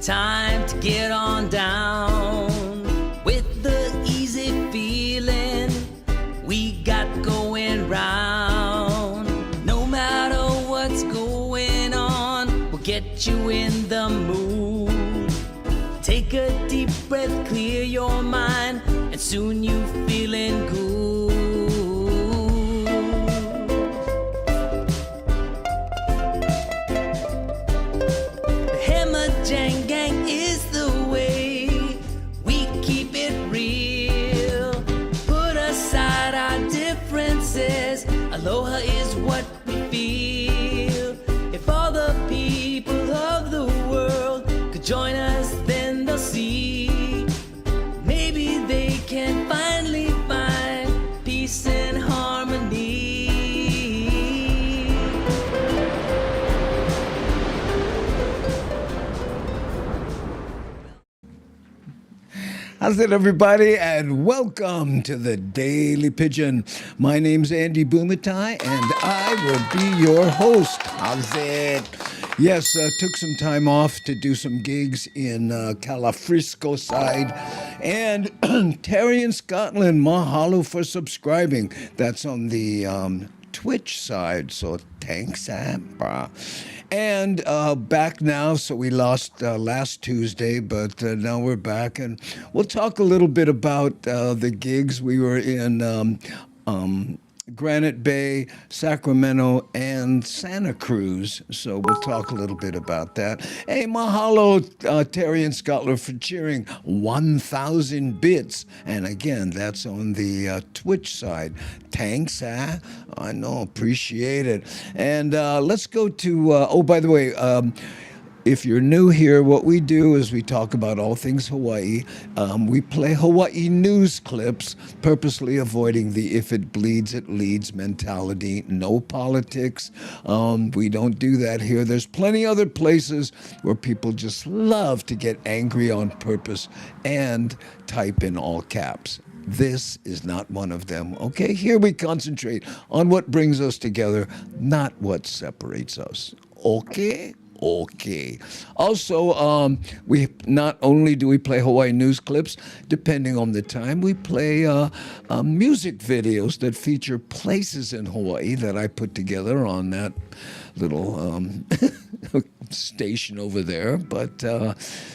time to get on down with the easy feeling we got going round. No matter what's going on, we'll get you in the mood. Take a deep breath, clear your mind, and soon you feeling good. The Hammer Jang Gang is the way we keep it real. Put aside our differences, aloha is what we feel. If all the people of the world could join us, then they'll see. Maybe they can finally find peace and harmony. How's it, everybody, and welcome to the Daily Pidgin. My name's Andy Bumatai, and I will be your host. How's it? Yes, took some time off to do some gigs in Calafrisco side. And Terry in Scotland, mahalo for subscribing. That's on the Twitch side, so thanks, Amber. And back now, so we lost last Tuesday, but now we're back. And we'll talk a little bit about the gigs. We were in Granite Bay, Sacramento, and Santa Cruz. So we'll talk a little bit about that. Hey, mahalo, Terry and Scotland, for cheering 1,000 bits. And again, that's on the Twitch side. Thanks, I know, appreciate it. And let's go to, oh, by the way, if you're new here, what we do is we talk about all things Hawaii. We play Hawaii news clips, purposely avoiding the if it bleeds, it leads mentality. No politics. We don't do that here. There's plenty other places where people just love to get angry on purpose and type in all caps. This is not one of them, okay? Here we concentrate on what brings us together, not what separates us, okay? Okay. Also, we not only do we play Hawaii news clips, depending on the time, we play music videos that feature places in Hawaii that I put together on that little station over there. But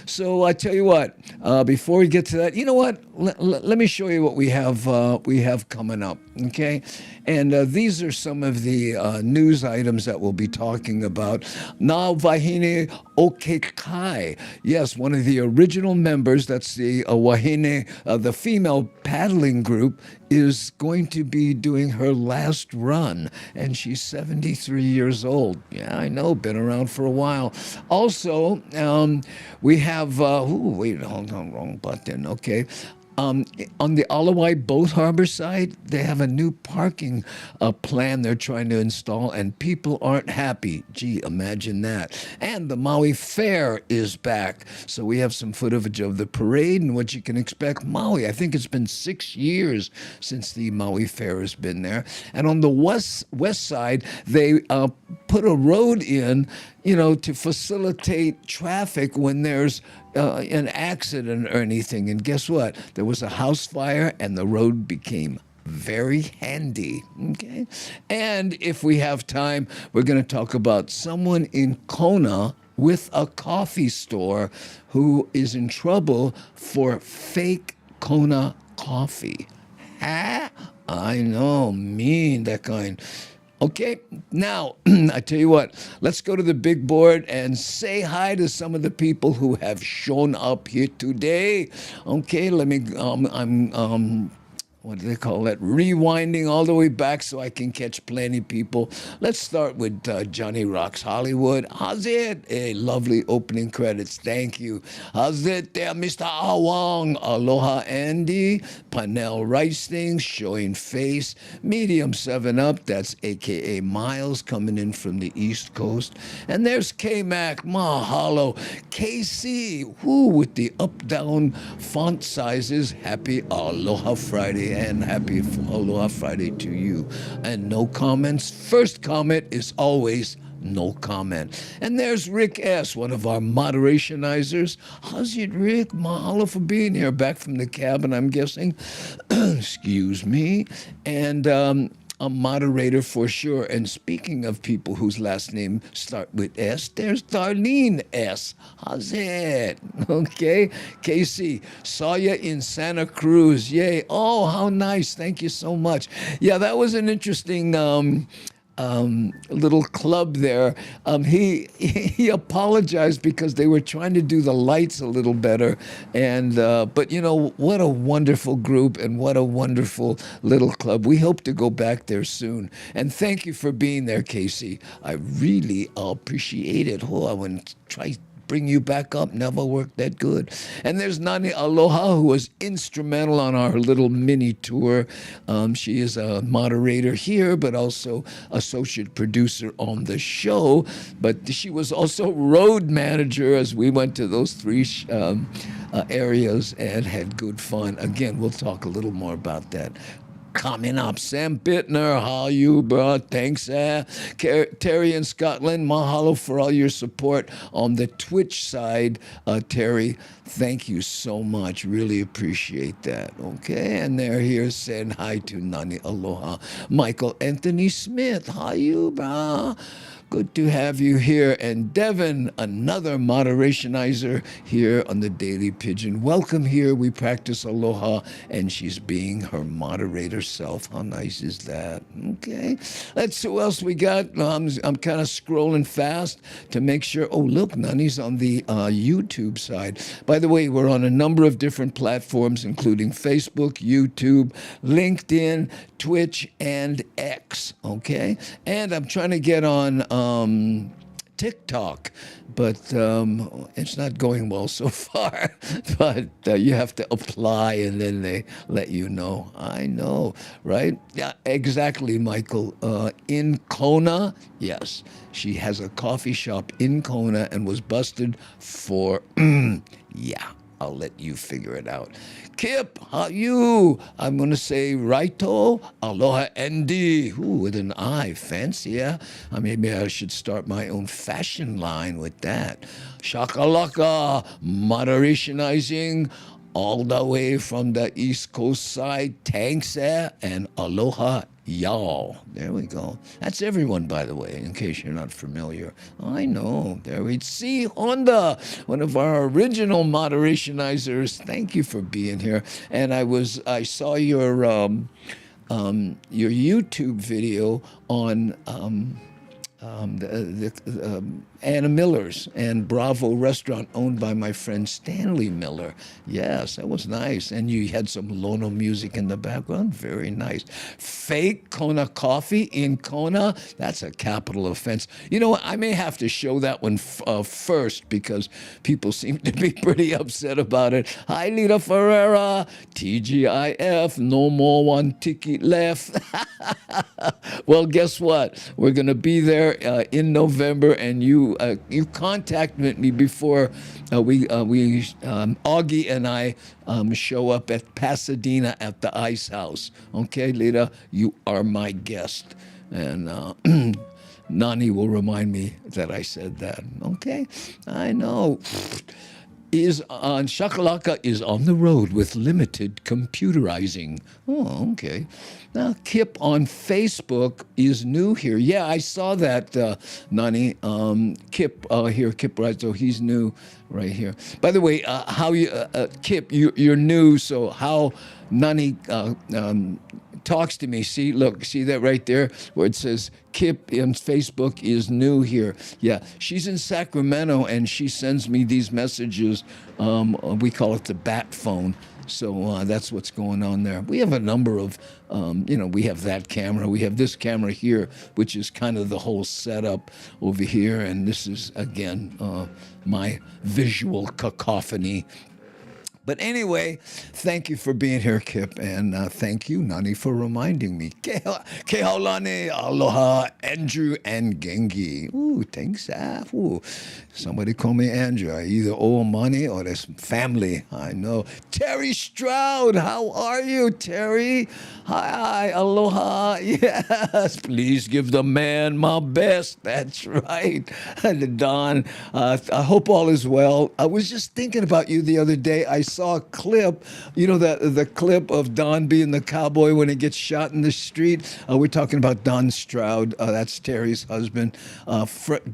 so I tell you what, before we get to that, you know what? Let me show you what we have coming up. Okay, and these are some of the news items that we'll be talking about. Na Wahine Okekai. Yes, one of the original members, that's the Wahine, the female paddling group, is going to be doing her last run, and she's 73 years old. Yeah, I know, been around for a while. Also, we have, wait, hold on, wrong button, okay. On the Alawai Boat Harbor side, they have a new parking plan they're trying to install, and people aren't happy. Gee, imagine that. And the Maui Fair is back. So we have some footage of the parade and what you can expect. Maui, I think it's been 6 years since the Maui Fair has been there. And on the west side, they put a road in, you know, to facilitate traffic when there's an accident or anything. And guess what? There was a house fire and the road became very handy. Okay. And if we have time, we're going to talk about someone in Kona with a coffee store who is in trouble for fake Kona coffee. Ha! I know, mean, that kind. Okay, now, I tell you what, let's go to the big board and say hi to some of the people who have shown up here today. Okay, let me, what do they call that? Rewinding all the way back so I can catch plenty of people. Let's start with Johnny Rocks Hollywood. How's it? Hey, lovely opening credits. Thank you. How's it there, Mr. Awang? Aloha, Andy. Panel Rice Things, showing face. Medium 7-Up, that's a.k.a. Miles, coming in from the East Coast. And there's K-Mac, mahalo. KC, who with the up-down font sizes. Happy Aloha Friday. And happy Aloha Friday to you. And no comments. First comment is always no comment. And there's Rick S., one of our moderationizers. How's it, Rick? Mahalo for being here, back from the cabin, I'm guessing. Excuse me. And a moderator for sure. And speaking of people whose last name start with S, there's Darlene S. How's it? Okay. Casey, saw you in Santa Cruz. Yay. Oh, how nice. Thank you so much. Yeah, that was an interesting little club there. He apologized because they were trying to do the lights a little better, and but you know what a wonderful group and what a wonderful little club. We hope to go back there soon. And thank you for being there, Casey. I really appreciate it. Oh, I want to try bring you back up. Never worked that good. And there's Nani Aloha, who was instrumental on our little mini tour. She is a moderator here, but also associate producer on the show. But she was also road manager as we went to those three areas and had good fun. Again, we'll talk a little more about that coming up. Sam Bittner, how you, bro? Thanks, Terry in Scotland, mahalo for all your support on the Twitch side. Terry, thank you so much. Really appreciate that. Okay, and they're here saying hi to Nani Aloha. Michael Anthony Smith, how you, bro? Good to have you here. And Devin, another moderationizer here on the Daily Pidgin. Welcome here. We practice aloha, and she's being her moderator self. How nice is that? Okay. Let's see who else we got. I'm kind of scrolling fast to make sure. Oh, look, Nani's on the YouTube side. By the way, we're on a number of different platforms, including Facebook, YouTube, LinkedIn, Twitch, and X. Okay. And I'm trying to get on TikTok, but it's not going well so far. But you have to apply, and then they let you know. I know, right? Yeah, exactly, Michael. In Kona, yes, she has a coffee shop in Kona and was busted for, yeah. I'll let you figure it out. Kip, how you? I'm going to say Raito, Aloha Endi. Ooh, with an I. Fancy, yeah? Maybe I should start my own fashion line with that. Shakalaka, moderationizing all the way from the East Coast side. Thanks, and Aloha y'all. There we go. That's everyone, by the way, in case you're not familiar. I know. There we see Honda, one of our original moderationizers. Thank you for being here. And I saw your YouTube video on Anna Miller's and Bravo restaurant owned by my friend Stanley Miller. Yes, that was nice. And you had some Lono music in the background. Very nice. Fake Kona coffee in Kona. That's a capital offense. You know what? I may have to show that one first because people seem to be pretty upset about it. Hi, Lita Ferreira. TGIF. No more one ticket left. Well, guess what? We're going to be there in November, and you contacted me before Augie and I show up at Pasadena at the Ice House. Okay, Lita, you are my guest, and Nani will remind me that I said that. Okay, I know. Shakalaka is on the road with limited computerizing. Oh, okay. Now, Kip on Facebook is new here. Yeah, I saw that, Nani. Kip here, Kip right, so he's new right here. By the way, how you, Kip, you're new, so how Nani talks to me. See, look, see that right there where it says Kip on Facebook is new here. Yeah, she's in Sacramento, and she sends me these messages. We call it the bat phone. So that's what's going on there. We have a number of, we have that camera. We have this camera here, which is kind of the whole setup over here. And this is, again, my visual cacophony. But anyway, thank you for being here, Kip, and thank you, Nani, for reminding me. Kehaulani, aloha, Andrew, and Gengi. Ooh, thanks, Ooh, somebody call me Andrew. I either owe money or there's family. I know. Terry Stroud, how are you, Terry? Hi, aloha. Yes, please give the man my best. That's right. Don, I hope all is well. I was just thinking about you the other day. I saw a clip, the clip of Don being the cowboy when he gets shot in the street. We're talking about Don Stroud. That's Terry's husband,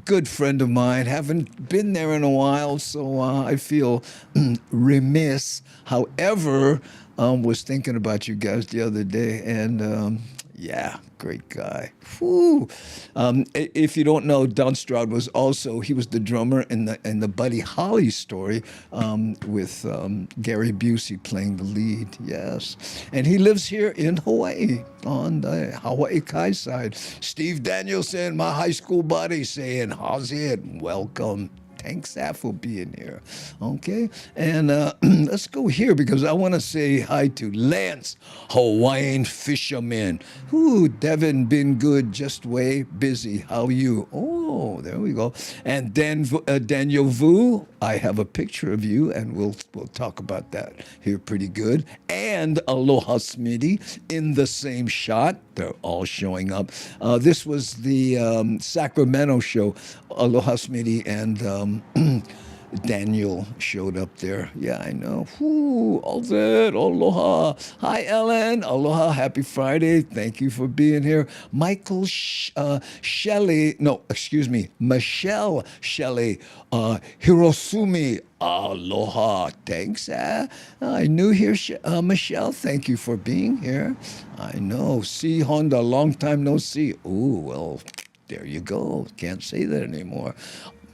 good friend of mine. Haven't been there in a while, so I feel remiss. However, was thinking about you guys the other day, and yeah, great guy. Whew. If you don't know, Don Stroud was the drummer in the Buddy Holly story with Gary Busey playing the lead. Yes, and he lives here in Hawaii on the Hawaii Kai side. Steve Danielson, my high school buddy, saying, "How's it? Welcome." Thanks, for being here. Okay, and let's go here because I want to say hi to Lance, Hawaiian fisherman. Ooh, Devin, been good, just way busy. How you? Oh, there we go. And Daniel Vu, I have a picture of you, and we'll talk about that here pretty good. And Aloha Smitty in the same shot. They're all showing up. This was the Sacramento show. Aloha Smitty and Daniel showed up there. Yeah, I know. Whoo, all that. Aloha. Hi, Ellen. Aloha. Happy Friday. Thank you for being here. Michael Shelley. No, excuse me. Michelle Shelley. Hirosumi. Aloha. Thanks. I knew here, Michelle. Thank you for being here. I know. See, Honda, long time no see. Ooh, well, there you go. Can't say that anymore.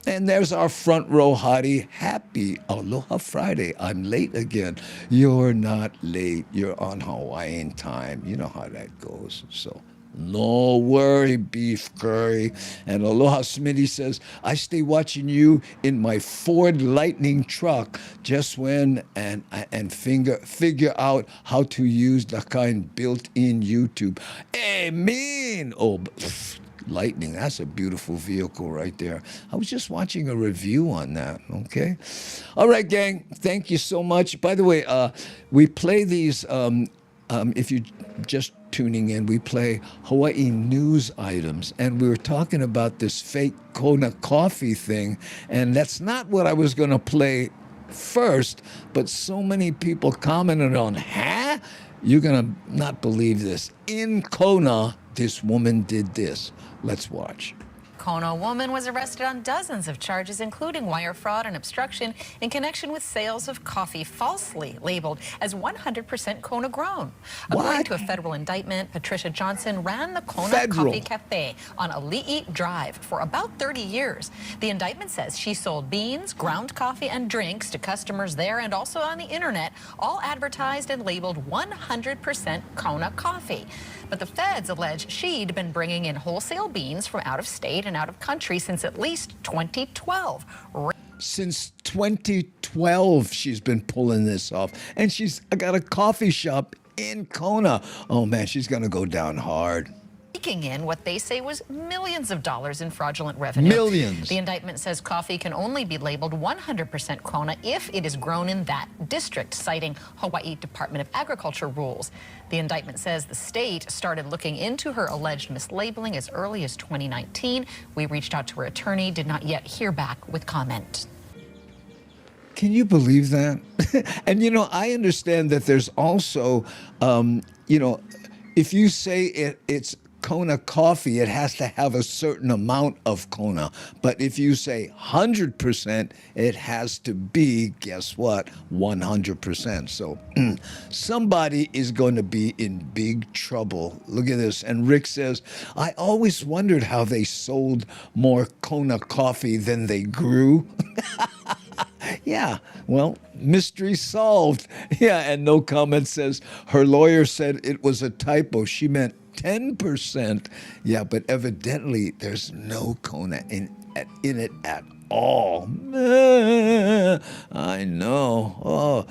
And there's our front row hottie. Happy Aloha Friday. I'm late again. You're not late. You're on Hawaiian time. You know how that goes. So no worry, beef curry. And Aloha Smitty says, I stay watching you in my Ford Lightning truck just when and figure out how to use the kind built-in YouTube. Amen. Oh, Lightning, that's a beautiful vehicle right there. I was just watching a review on that, okay? All right, gang, thank you so much. By the way, we play these, if you're just tuning in, we play Hawaii news items, and we were talking about this fake Kona coffee thing, and that's not what I was going to play first, but so many people commented on, huh? You're going to not believe this. In Kona, this woman did this. Let's watch. Kona woman was arrested on dozens of charges, including wire fraud and obstruction, in connection with sales of coffee falsely labeled as 100% Kona grown. According to a federal indictment, Patricia Johnson ran the Kona Coffee Cafe on Ali'i Drive for about 30 years. The indictment says she sold beans, ground coffee, and drinks to customers there and also on the internet, all advertised and labeled 100% Kona coffee. But the feds allege she'd been bringing in wholesale beans from out of state and out of country since at least 2012. Since 2012, she's been pulling this off. And she's got a coffee shop in Kona. Oh, man, she's going to go down hard. Taking in what they say was millions of dollars in fraudulent revenue. Millions. The indictment says coffee can only be labeled 100% Kona if it is grown in that district, citing Hawaii Department of Agriculture rules. The indictment says the state started looking into her alleged mislabeling as early as 2019. We reached out to her attorney, did not yet hear back with comment. Can you believe that? And, I understand that there's also, if you say it's Kona coffee, it has to have a certain amount of Kona. But if you say 100%, it has to be, guess what, 100%. So somebody is going to be in big trouble. Look at this. And Rick says, I always wondered how they sold more Kona coffee than they grew. Yeah, well, mystery solved. Yeah, and no comment says her lawyer said it was a typo. She meant 10%. Yeah, but evidently there's no Kona in it at all. I know. Oh.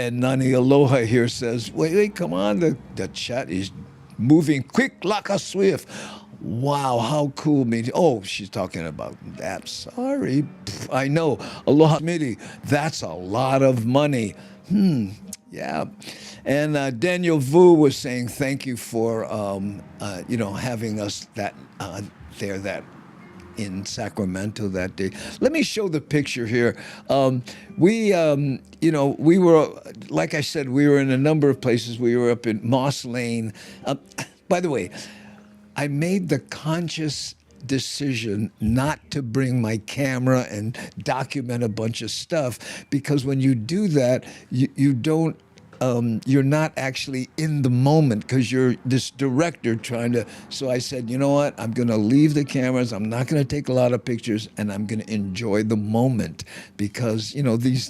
And Nani Aloha here says, wait, come on. The chat is moving quick like a swift. Wow, how cool. Oh, she's talking about that. Sorry. I know. Aloha Smitty, that's a lot of money. Yeah. And Daniel Vu was saying thank you for, having us there in Sacramento that day. Let me show the picture here. We were, like I said, we were in a number of places. We were up in Moss Lane. By the way, I made the conscious decision not to bring my camera and document a bunch of stuff, because when you do that, you don't, you're not actually in the moment, because you're this director trying to. So I said, you know what? I'm going to leave the cameras. I'm not going to take a lot of pictures, and I'm going to enjoy the moment, because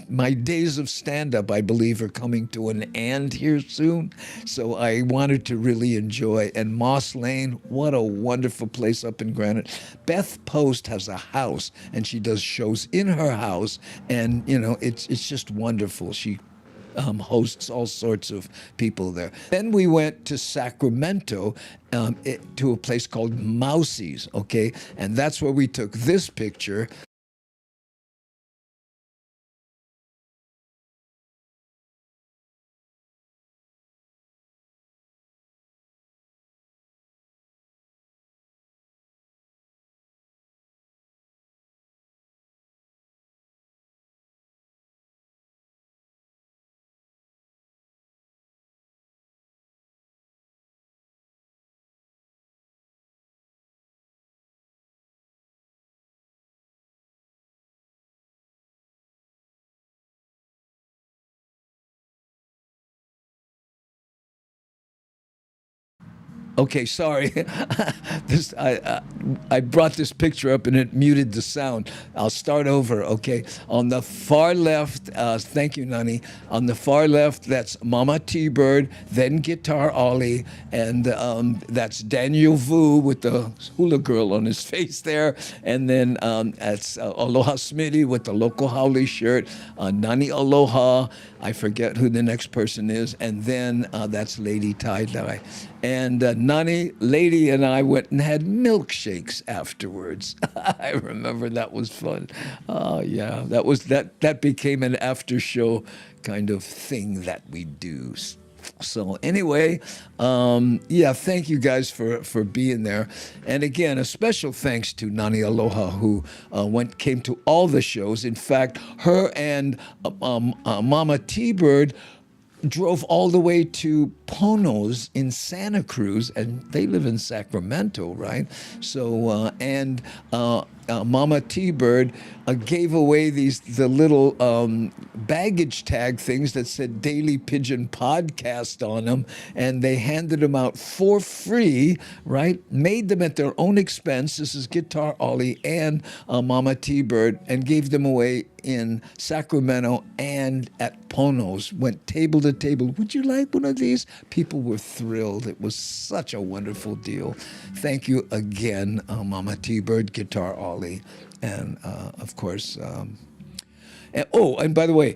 my days of stand-up, I believe, are coming to an end here soon. So I wanted to really enjoy. And Moss Lane, what a wonderful place up in Granite. Beth Post has a house, and she does shows in her house, and it's just wonderful. She hosts all sorts of people there. Then we went to Sacramento to a place called Mousie's, okay? And that's where we took this picture. Okay, sorry. I brought this picture up and it muted the sound. I'll start over, okay? On the far left, thank you, Nani. On the far left, that's Mama T-Bird, then Guitar Ollie, and that's Daniel Vu with the hula girl on his face there. And then that's Aloha Smitty with the local haole shirt, Nani Aloha, I forget who the next person is, and then that's Lady Tie-Dye. And Nani, Lady, and I went and had milkshakes afterwards. I remember that was fun. Oh, yeah, that became an after show kind of thing that we do. So anyway, thank you guys for being there. And again, a special thanks to Nani Aloha, who came to all the shows. In fact, her and Mama T-Bird drove all the way to Pono's in Santa Cruz, and they live in Sacramento, right? So, Mama T-Bird gave away the little baggage tag things that said Daily Pidgin Podcast on them, and they handed them out for free, right? Made them at their own expense. This is Guitar Ollie and Mama T-Bird, and gave them away in Sacramento and at Pono's. Went table to table. Would you like one of these? People were thrilled. It was such a wonderful deal. Thank you again, Mama T-Bird, Guitar Ollie, and of course, and by the way,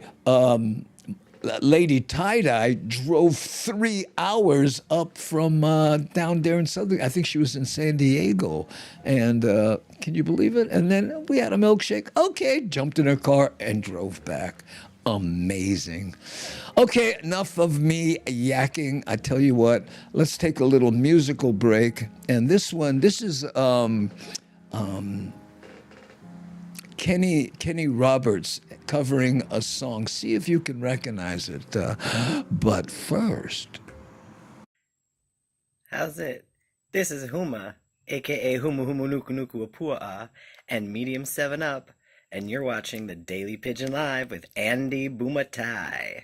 Lady Tie-Dye drove 3 hours up from down there in Southern. I think she was in San Diego, and can you believe it? And then we had a milkshake. Okay, jumped in her car and drove back. Amazing. Okay, enough of me yakking. I tell you what, let's take a little musical break. And this is Kenny Roberts covering a song. See if you can recognize it. But first. How's it? This is Huma, aka Humu Humu Nuku Nuku Apua, and Medium 7 Up, and you're watching the Daily Pidgin Live with Andy Bumatai.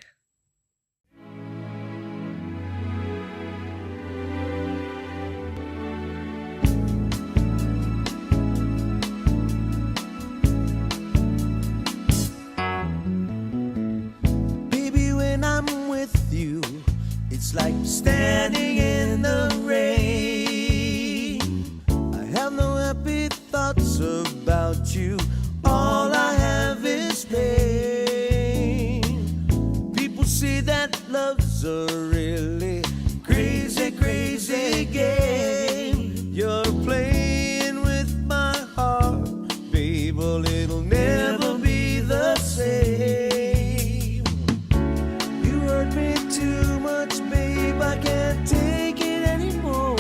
It's like standing in the rain. I have no happy thoughts about you. All I have is pain. People will never be the same. You hurt me too much, babe, I can't take it anymore.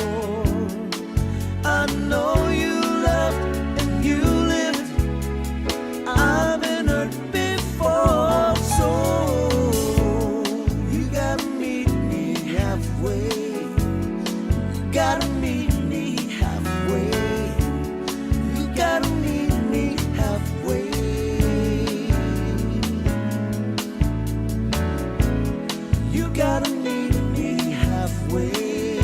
I know you loved and you lived. I've been hurt before, so you gotta meet me halfway. You gotta meet me halfway. You gotta meet me halfway. You gotta meet me halfway.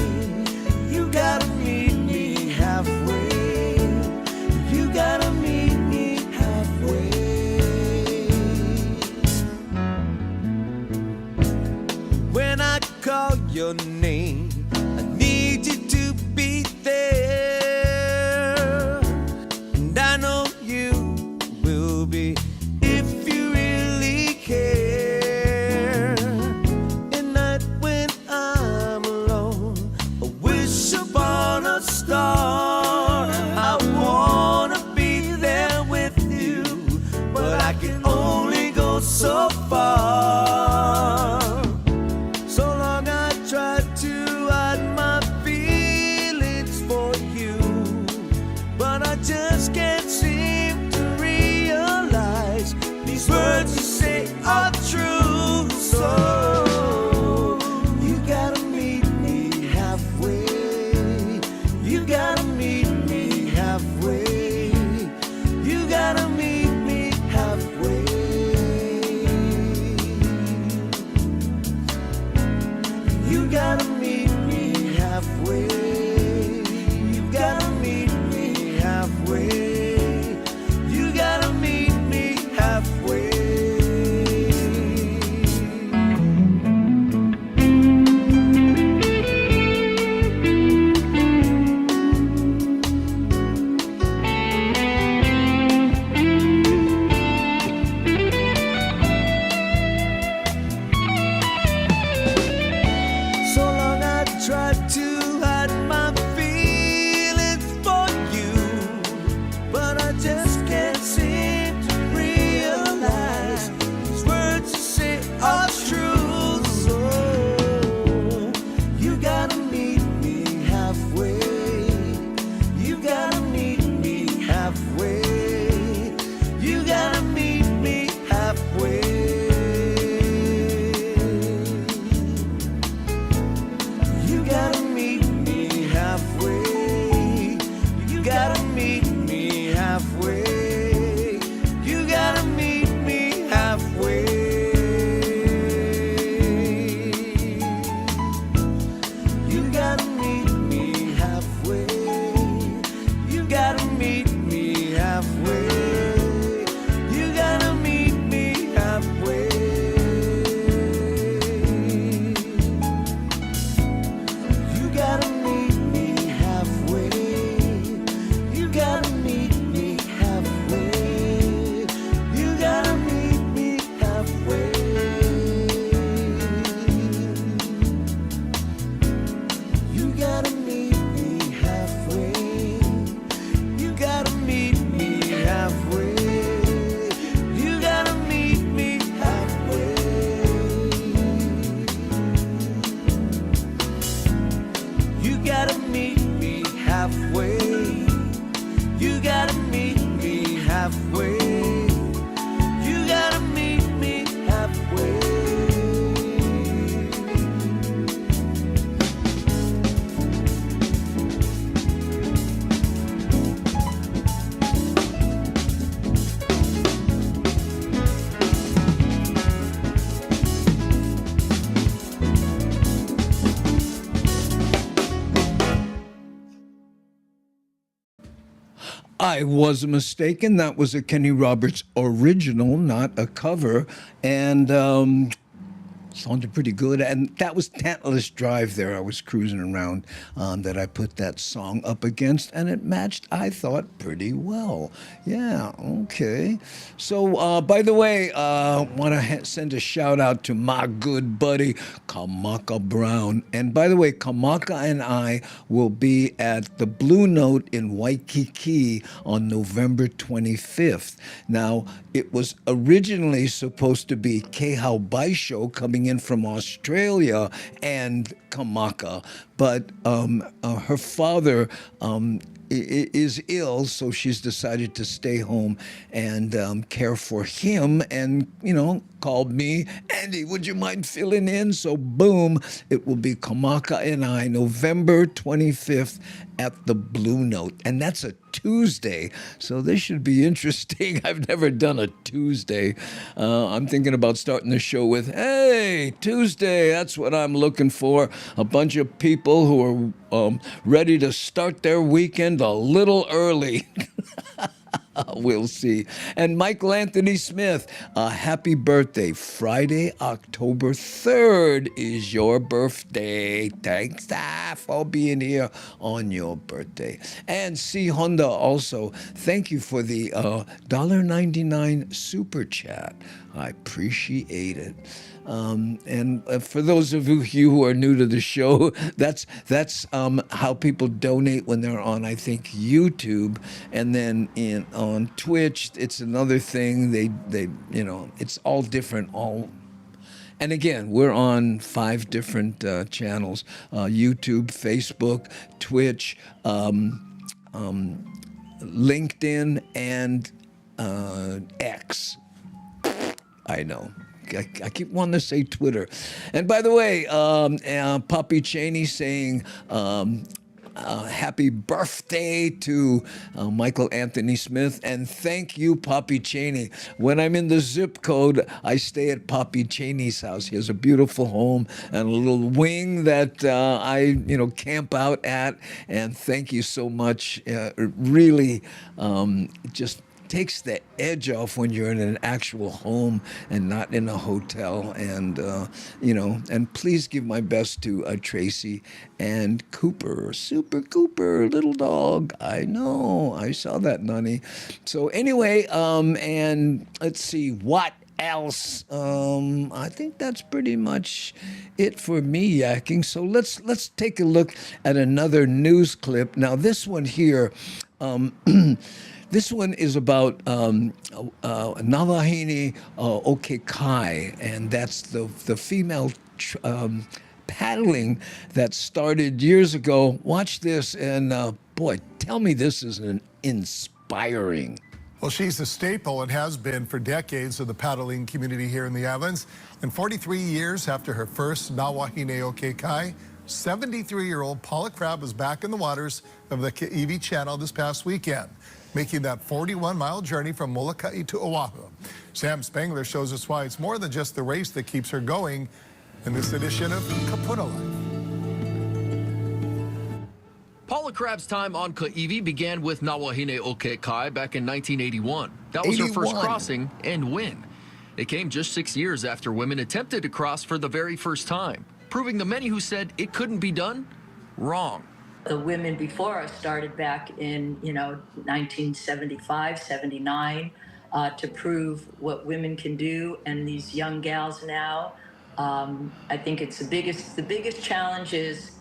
You gotta meet me halfway. You gotta meet me halfway. When I call your name, I need you to be there. And I know you will be if you really care. At night when I'm alone, I wish upon a star. I wanna be there with you, but I can only go so far. So long I tried to hide my feelings for you, but I just can't seem to realize these words you say are true. So you gotta meet me halfway. You gotta meet me halfway. You gotta meet me halfway. You gotta meet me halfway. You gotta meet me halfway. You gotta meet me halfway. So long I tried to hide my feelings for you, but I just can't seem to realize these words you say are true. So you gotta meet me halfway. You gotta meet me halfway. You gotta meet me halfway. You gotta meet me halfway. You gotta meet me halfway. You gotta meet me halfway. You gotta meet me halfway. You gotta meet me halfway. You gotta meet me halfway. You gotta meet me halfway. You gotta meet me halfway. You gotta meet me halfway. You gotta meet me halfway. You gotta meet me halfway. You gotta meet me halfway. You gotta meet me halfway. You gotta meet me halfway. You gotta meet me halfway. I was mistaken. That was a Kenny Roberts original, not a cover. And Sounded pretty good. And that was Tantalus Drive there. I was cruising around that I put that song up against, and it matched, I thought, pretty well. Yeah, okay. So, by the way, want to send a shout out to my good buddy, Kamaka Brown. And by the way, Kamaka and I will be at the Blue Note in Waikiki on November 25th. Now, it was originally supposed to be Kehau Baisho coming in from Australia and Kamaka, but her father is ill, so she's decided to stay home and care for him, and called me, Andy, would you mind filling in? So boom, it will be Kamaka and I, November 25th at the Blue Note, and that's a Tuesday, so this should be interesting. I've never done a Tuesday. I'm thinking about starting the show with, hey, Tuesday, that's what I'm looking for. A bunch of people who are ready to start their weekend a little early. We'll see. And Michael Anthony Smith, happy birthday. Friday, October 3rd is your birthday. Thanks for being here on your birthday. And C. Honda also, thank you for the $1.99 super chat. I appreciate it. And for those of you who are new to the show, that's how people donate when they're on, I think, YouTube, and then on Twitch, it's another thing. They it's all different. And again, we're on 5 different channels: YouTube, Facebook, Twitch, LinkedIn, and X. I know. I keep wanting to say Twitter. And by the way, Poppy Cheney saying happy birthday to Michael Anthony Smith. And thank you, Poppy Cheney. When I'm in the zip code, I stay at Poppy Cheney's house. He has a beautiful home and a little wing that I camp out at. And thank you so much. It really just takes the edge off when you're in an actual home and not in a hotel. And and please give my best to Tracy and Cooper, Super Cooper, little dog. I know, I saw that, Nunny. So anyway, and let's see what else. I think that's pretty much it for me yakking. So let's take a look at another news clip. Now this one here. This one is about Nawahine Okekai, and that's the female paddling that started years ago. Watch this, and boy, tell me this is inspiring. Well, she's a staple and has been for decades of the paddling community here in the islands. And 43 years after her first Nawahine Okekai, 73-year-old Paula Crabb was back in the waters of the Kaiwi Channel this past weekend, making that 41-mile journey from Molokai to Oahu. Sam Spangler shows us why it's more than just the race that keeps her going in this edition of Kapuna Life. Paula Crabb's time on Kaiwi began with Nawahine Okekai back in 1981. That was her first crossing and win. It came just 6 years after women attempted to cross for the very first time, proving the many who said it couldn't be done wrong. The women before us started back in 1975, 79 to prove what women can do, and these young gals now, I think it's the biggest challenge is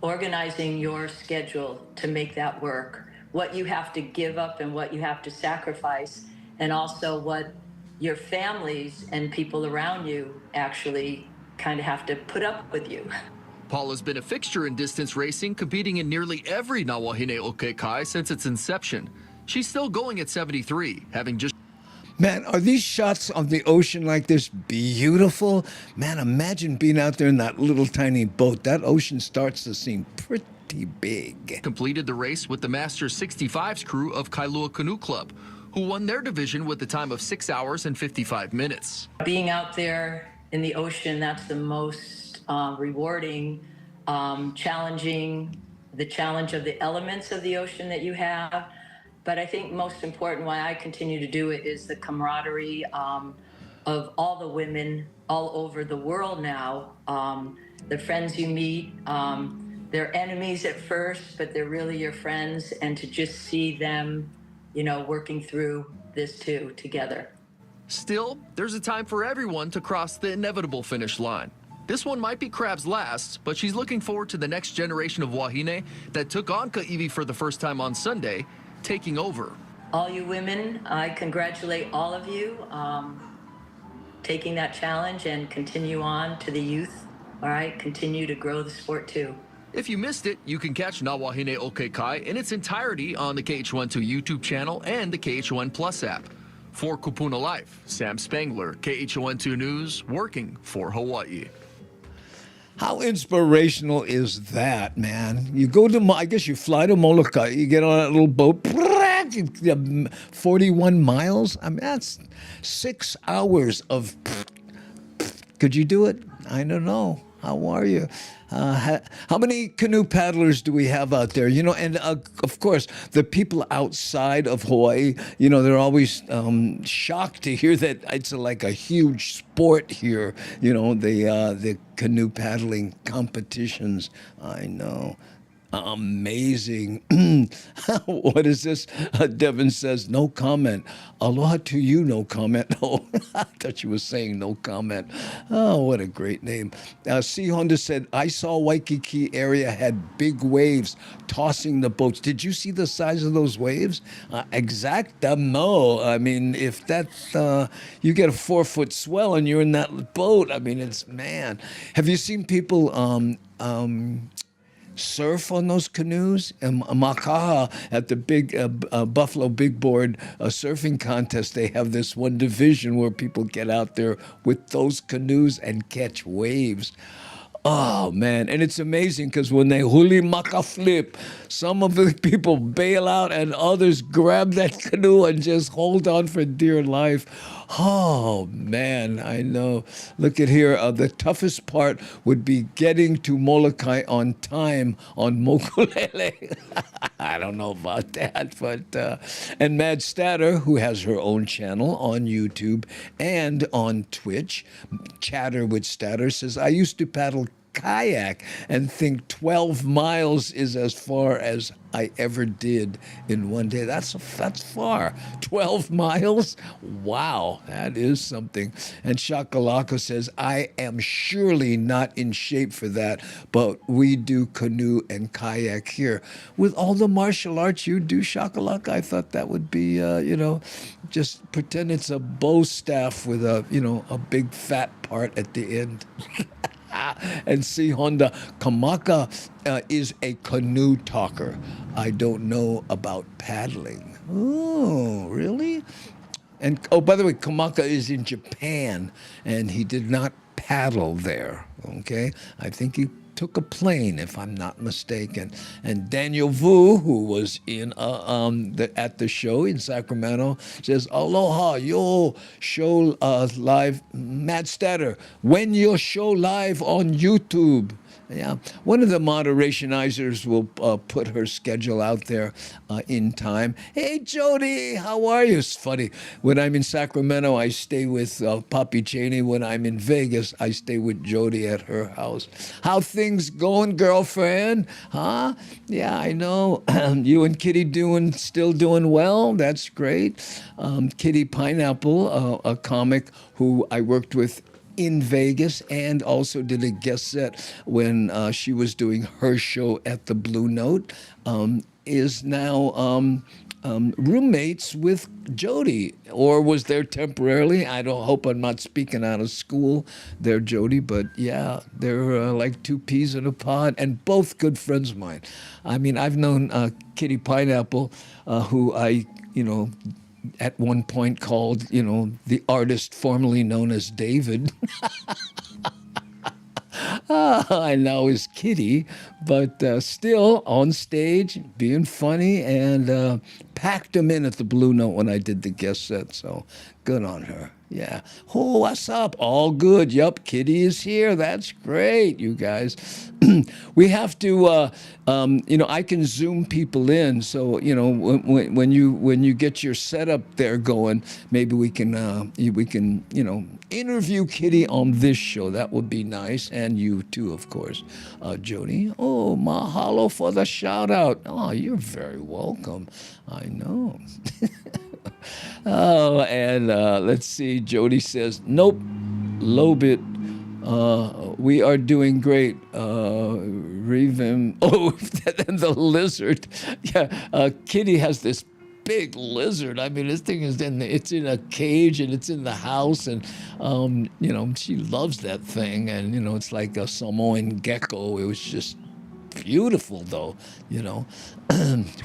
organizing your schedule to make that work, what you have to give up and what you have to sacrifice, and also what your families and people around you actually kind of have to put up with you. Paula's been a fixture in distance racing, competing in nearly every Nawahine Okekai since its inception. She's still going at 73, having just... Man, are these shots of the ocean like this beautiful? Man, imagine being out there in that little tiny boat. That ocean starts to seem pretty big. Completed the race with the Masters 65's crew of Kailua Canoe Club, who won their division with a time of 6 hours and 55 minutes. Being out there in the ocean, that's the most rewarding, challenging, the challenge of the elements of the ocean that you have. But I think most important why I continue to do it is the camaraderie, of all the women all over the world now. The friends you meet, they're enemies at first, but they're really your friends. And to just see them, working through this too together. Still, there's a time for everyone to cross the inevitable finish line. This one might be Crab's last, but she's looking forward to the next generation of Wahine that took on Ka'ivi for the first time on Sunday, taking over. All you women, I congratulate all of you taking that challenge and continue on to the youth. All right, continue to grow the sport too. If you missed it, you can catch Na Wahine o Ke Kai in its entirety on the KH12 YouTube channel and the KH1 Plus app. For Kupuna Life, Sam Spangler, KH12 News, working for Hawaii. How inspirational is that, man? You go to, I guess you fly to Molokai, you get on that little boat, 41 miles? I mean, that's 6 hours of, could you do it? I don't know. How are you? How many canoe paddlers do we have out there? And of course, the people outside of Hawaii, they're always shocked to hear that it's like a huge sport here, the canoe paddling competitions. I know. Amazing. What is this? Devin says, no comment. Aloha to you, no comment. Oh, I thought she was saying no comment. Oh, what a great name. C. Honda said, I saw Waikiki area had big waves tossing the boats. Did you see the size of those waves? Exactamo. I mean, if that, you get a 4-foot swell and you're in that boat, I mean, it's, man. Have you seen people, surf on those canoes? And Makaha at the big Buffalo Big Board surfing contest, they have this one division where people get out there with those canoes and catch waves. Oh, man. And it's amazing because when they huli maka flip, some of the people bail out and others grab that canoe and just hold on for dear life. Oh, man, I know. Look at here. The toughest part would be getting to Molokai on time on Mokulele. I don't know about that, but and Mad Statter, who has her own channel on YouTube and on Twitch, Chatter with Statter, says, I used to paddle kayak and think 12 miles is as far as I ever did in one day. That's far. 12 miles? Wow, that is something. And Shakalaka says, I am surely not in shape for that, but we do canoe and kayak here. With all the martial arts you do, Shakalaka, I thought that would be, just pretend it's a bow staff with a big fat part at the end. And see, Honda, Kamaka is a canoe talker. I don't know about paddling. Oh, really? And, oh, by the way, Kamaka is in Japan, and he did not paddle there, okay? I think he took a plane, if I'm not mistaken. And Daniel Vu, who was in at the show in Sacramento, says, aloha, yo show live, Matt Statter, when your show live on YouTube. Yeah, one of the moderationizers will put her schedule out there in time. Hey, Jody, how are you? It's funny. When I'm in Sacramento, I stay with Papi Cheney. When I'm in Vegas, I stay with Jody at her house. How things going, girlfriend? Huh? Yeah, I know. You and Kitty still doing well? That's great. Kitty Pineapple, a comic who I worked with in Vegas and also did a guest set when she was doing her show at the Blue Note, is now roommates with Jody, or was there temporarily. I don't hope I'm not speaking out of school there, Jody, but yeah, they're like two peas in a pod and both good friends of mine. I mean, I've known Kitty Pineapple, who I, at one point called, the artist formerly known as David. I know is Kitty, but still on stage, being funny and packed them in at the Blue Note when I did the guest set, so good on her. Yeah. Oh, what's up? All good. Yup, Kitty is here. That's great, you guys. We have to, I can Zoom people in. So, when you get your setup there going, maybe we can interview Kitty on this show. That would be nice. And you too, of course, Jody. Oh, mahalo for the shout out. Oh, you're very welcome. I know. Oh, and let's see. Jody says, nope, low bit. We are doing great. Revim. Oh, and the lizard. Yeah, Kitty has this big lizard. I mean, this thing is it's in a cage and it's in the house, and she loves that thing. And it's like a Samoan gecko. It was just beautiful, though.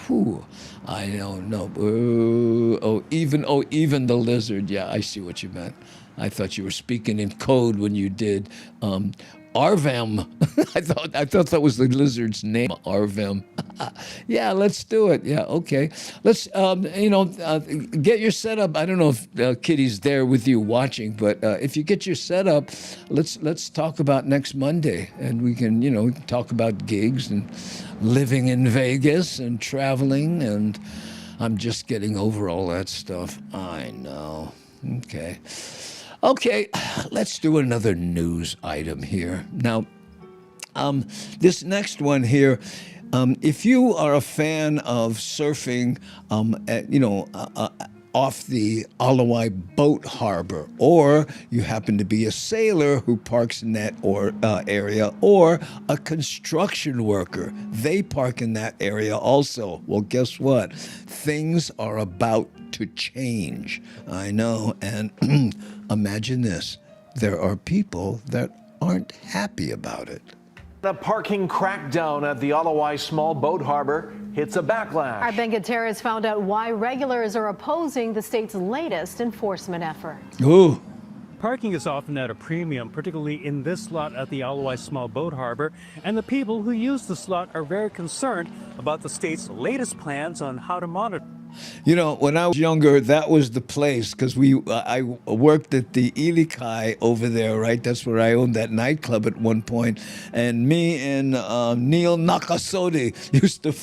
Whew, I don't know. Even the lizard. Yeah, I see what you meant. I thought you were speaking in code when you did Arvem. I thought that was the lizard's name, Arvem. Yeah, let's do it. Yeah, okay. Let's get your setup. I don't know if Kitty's there with you watching, but if you get your setup, let's talk about next Monday, and we can talk about gigs and living in Vegas and traveling, and I'm just getting over all that stuff. I know. Okay, let's do another news item here. Now, this next one here, if you are a fan of surfing, off the Alawai boat harbor, or you happen to be a sailor who parks in that area, or a construction worker, they park in that area also. Well, guess what? Things are about to change. I know, and imagine this. There are people that aren't happy about it. The parking crackdown at the Alawai Small Boat Harbor hits a backlash. Our Ben Gutierrez found out why regulars are opposing the state's latest enforcement effort. Ooh. Parking is often at a premium, particularly in this slot at the Alawai Small Boat Harbor, and the people who use the slot are very concerned about the state's latest plans on how to monitor. When I was younger, that was the place, because I worked at the Ilikai over there, right? That's where I owned that nightclub at one point. And me and Neil Nakasodi used to,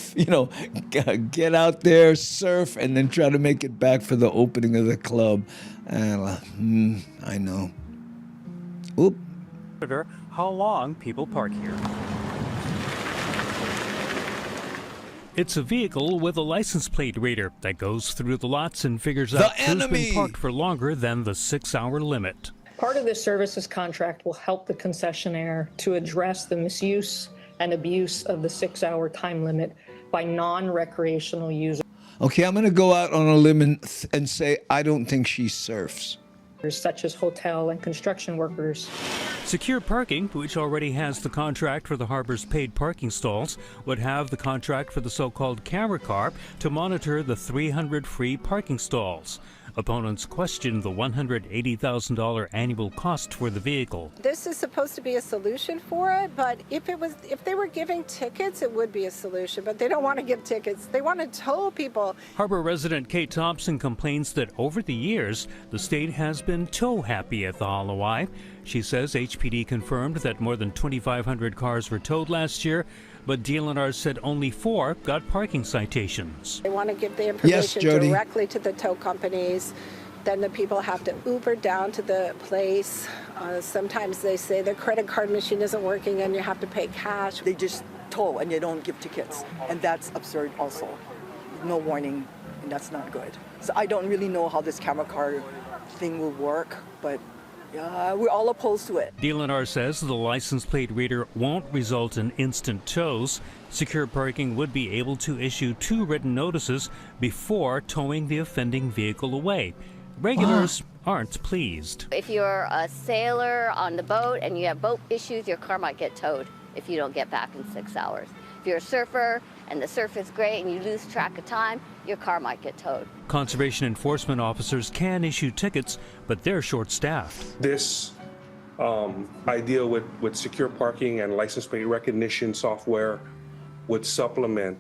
get out there, surf, and then try to make it back for the opening of the club. And I know. Oop. How long people park here. It's a vehicle with a license plate reader that goes through the lots and figures out who's been parked for longer than the 6-hour limit. Part of this services contract will help the concessionaire to address the misuse and abuse of the 6-hour time limit by non-recreational users. Okay, I'm going to go out on a limb and say I don't think she surfs. Such as hotel and construction workers. Secure Parking, which already has the contract for the harbor's paid parking stalls, would have the contract for the so-called camera car to monitor the 300 free parking stalls. Opponents question the $180,000 annual cost for the vehicle. This is supposed to be a solution for it, but if they were giving tickets, it would be a solution, but they don't want to give tickets. They want to tow people. Harbor resident Kate Thompson complains that over the years, the state has been tow happy at the Alawai. She says HPD confirmed that more than 2,500 cars were towed last year, but DLNR said only 4 got parking citations. They want to give the information directly to the tow companies. Then the people have to Uber down to the place. Sometimes they say their credit card machine isn't working and you have to pay cash. They just tow and they don't give tickets. And that's absurd also. No warning, and that's not good. So I don't really know how this camera car thing will work, but we're all opposed to it. DLNR says the license plate reader won't result in instant tows. Secure Parking would be able to issue 2 written notices before towing the offending vehicle away. Regulars aren't pleased. If you're a sailor on the boat and you have boat issues, your car might get towed if you don't get back in 6 hours. If you're a surfer and the surf is great and you lose track of time, your car might get towed. Conservation enforcement officers can issue tickets, but they're short-staffed. This idea with secure parking and license plate recognition software would supplement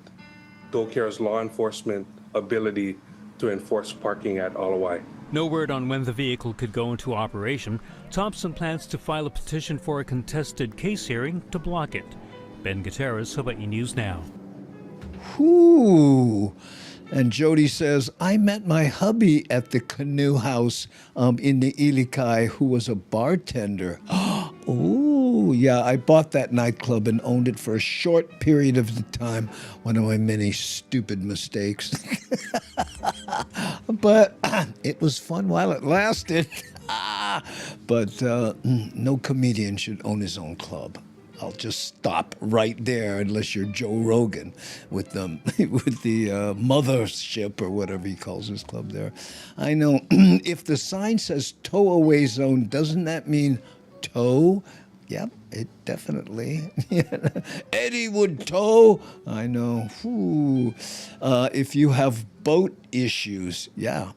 DoCare's law enforcement ability to enforce parking at Alawai. No word on when the vehicle could go into operation. Thompson plans to file a petition for a contested case hearing to block it. Ben Gutierrez, Hawaii News Now. Ooh. And Jody says, I met my hubby at the Canoe House in the Ilikai, who was a bartender. Oh, yeah, I bought that nightclub and owned it for a short period of the time. One of my many stupid mistakes. But it was fun while it lasted. But no comedian should own his own club. I'll just stop right there unless you're Joe Rogan with the mothership or whatever he calls his club there. I know. If the sign says tow away zone, doesn't that mean tow? Yep, it definitely. Eddie would tow. I know. Ooh. If you have boat issues, yeah.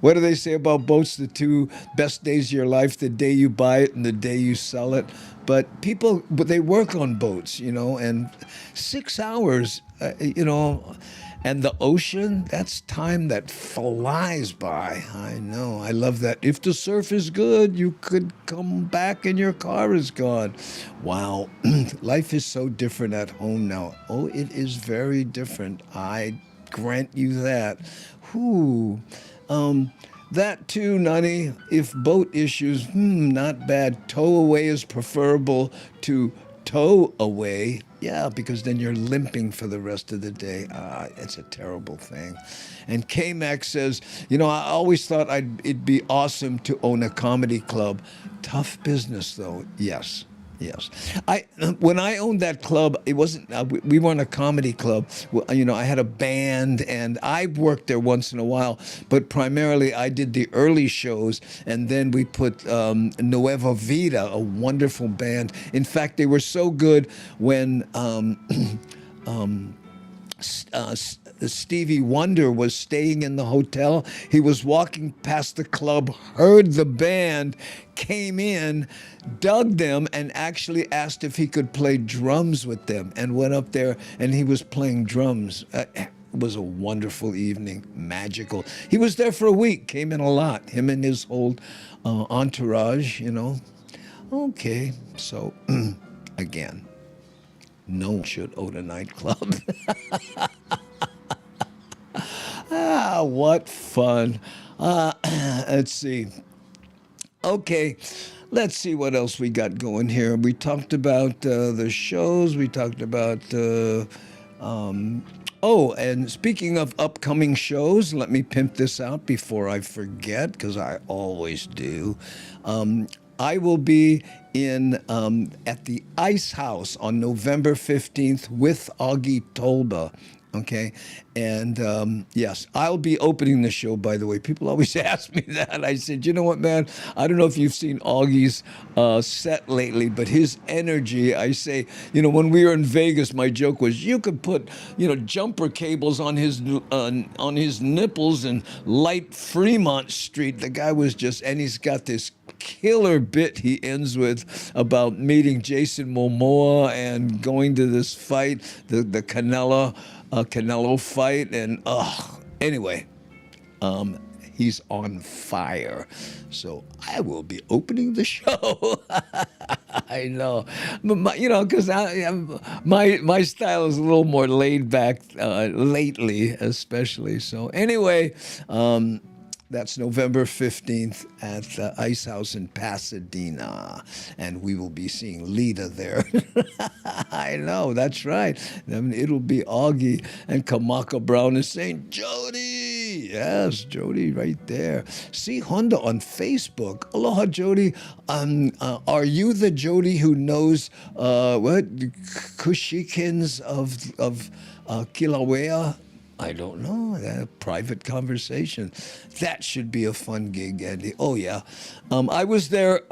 What do they say about boats? The two best days of your life, the day you buy it and the day you sell it. But they work on boats, and 6 hours, and the ocean, that's time that flies by. I know. I love that. If the surf is good, you could come back and your car is gone. Wow. Life is so different at home now. Oh, it is very different. I grant you that. Whew. That too, Nani. If boat issues, not bad. Tow away is preferable to tow away. Yeah, because then you're limping for the rest of the day. It's a terrible thing. And K-Mac says, I always thought it'd be awesome to own a comedy club. Tough business, though. Yes. When I owned that club, it wasn't. We weren't a comedy club. I had a band, and I worked there once in a while. But primarily, I did the early shows, and then we put Nueva Vida, a wonderful band. In fact, they were so good when Stevie Wonder was staying in the hotel. He was walking past the club, heard the band, came in, dug them, and actually asked if he could play drums with them, and went up there, and he was playing drums. It was a wonderful evening, magical. He was there for a week, came in a lot, him and his whole entourage, Okay, so again, no one should own a nightclub. What fun. Let's see. Okay, let's see what else we got going here. We talked about the shows. We talked about... and speaking of upcoming shows, let me pimp this out before I forget, because I always do. I will be at the Ice House on November 15th with Augie Tolba. Okay, and yes, I'll be opening the show, by the way. People always ask me that. I said, you know what, man? I don't know if you've seen Augie's set lately, but his energy, I say, when we were in Vegas, my joke was you could put, jumper cables on his nipples and light Fremont Street. The guy was and he's got this killer bit he ends with about meeting Jason Momoa and going to this fight, the Canelo fight, and anyway, he's on fire. So I will be opening the show. I know, because my style is a little more laid back lately, especially. So anyway, that's November 15th at the Ice House in Pasadena. And we will be seeing Lita there. I know, that's right. It'll be Augie, and Kamaka Brown is saying, Jody! Yes, Jody right there. See Honda on Facebook. Aloha, Jody. Are you the Jody who knows Kushikins of Kilauea? I don't know. A private conversation. That should be a fun gig, Andy. Oh, yeah. I was there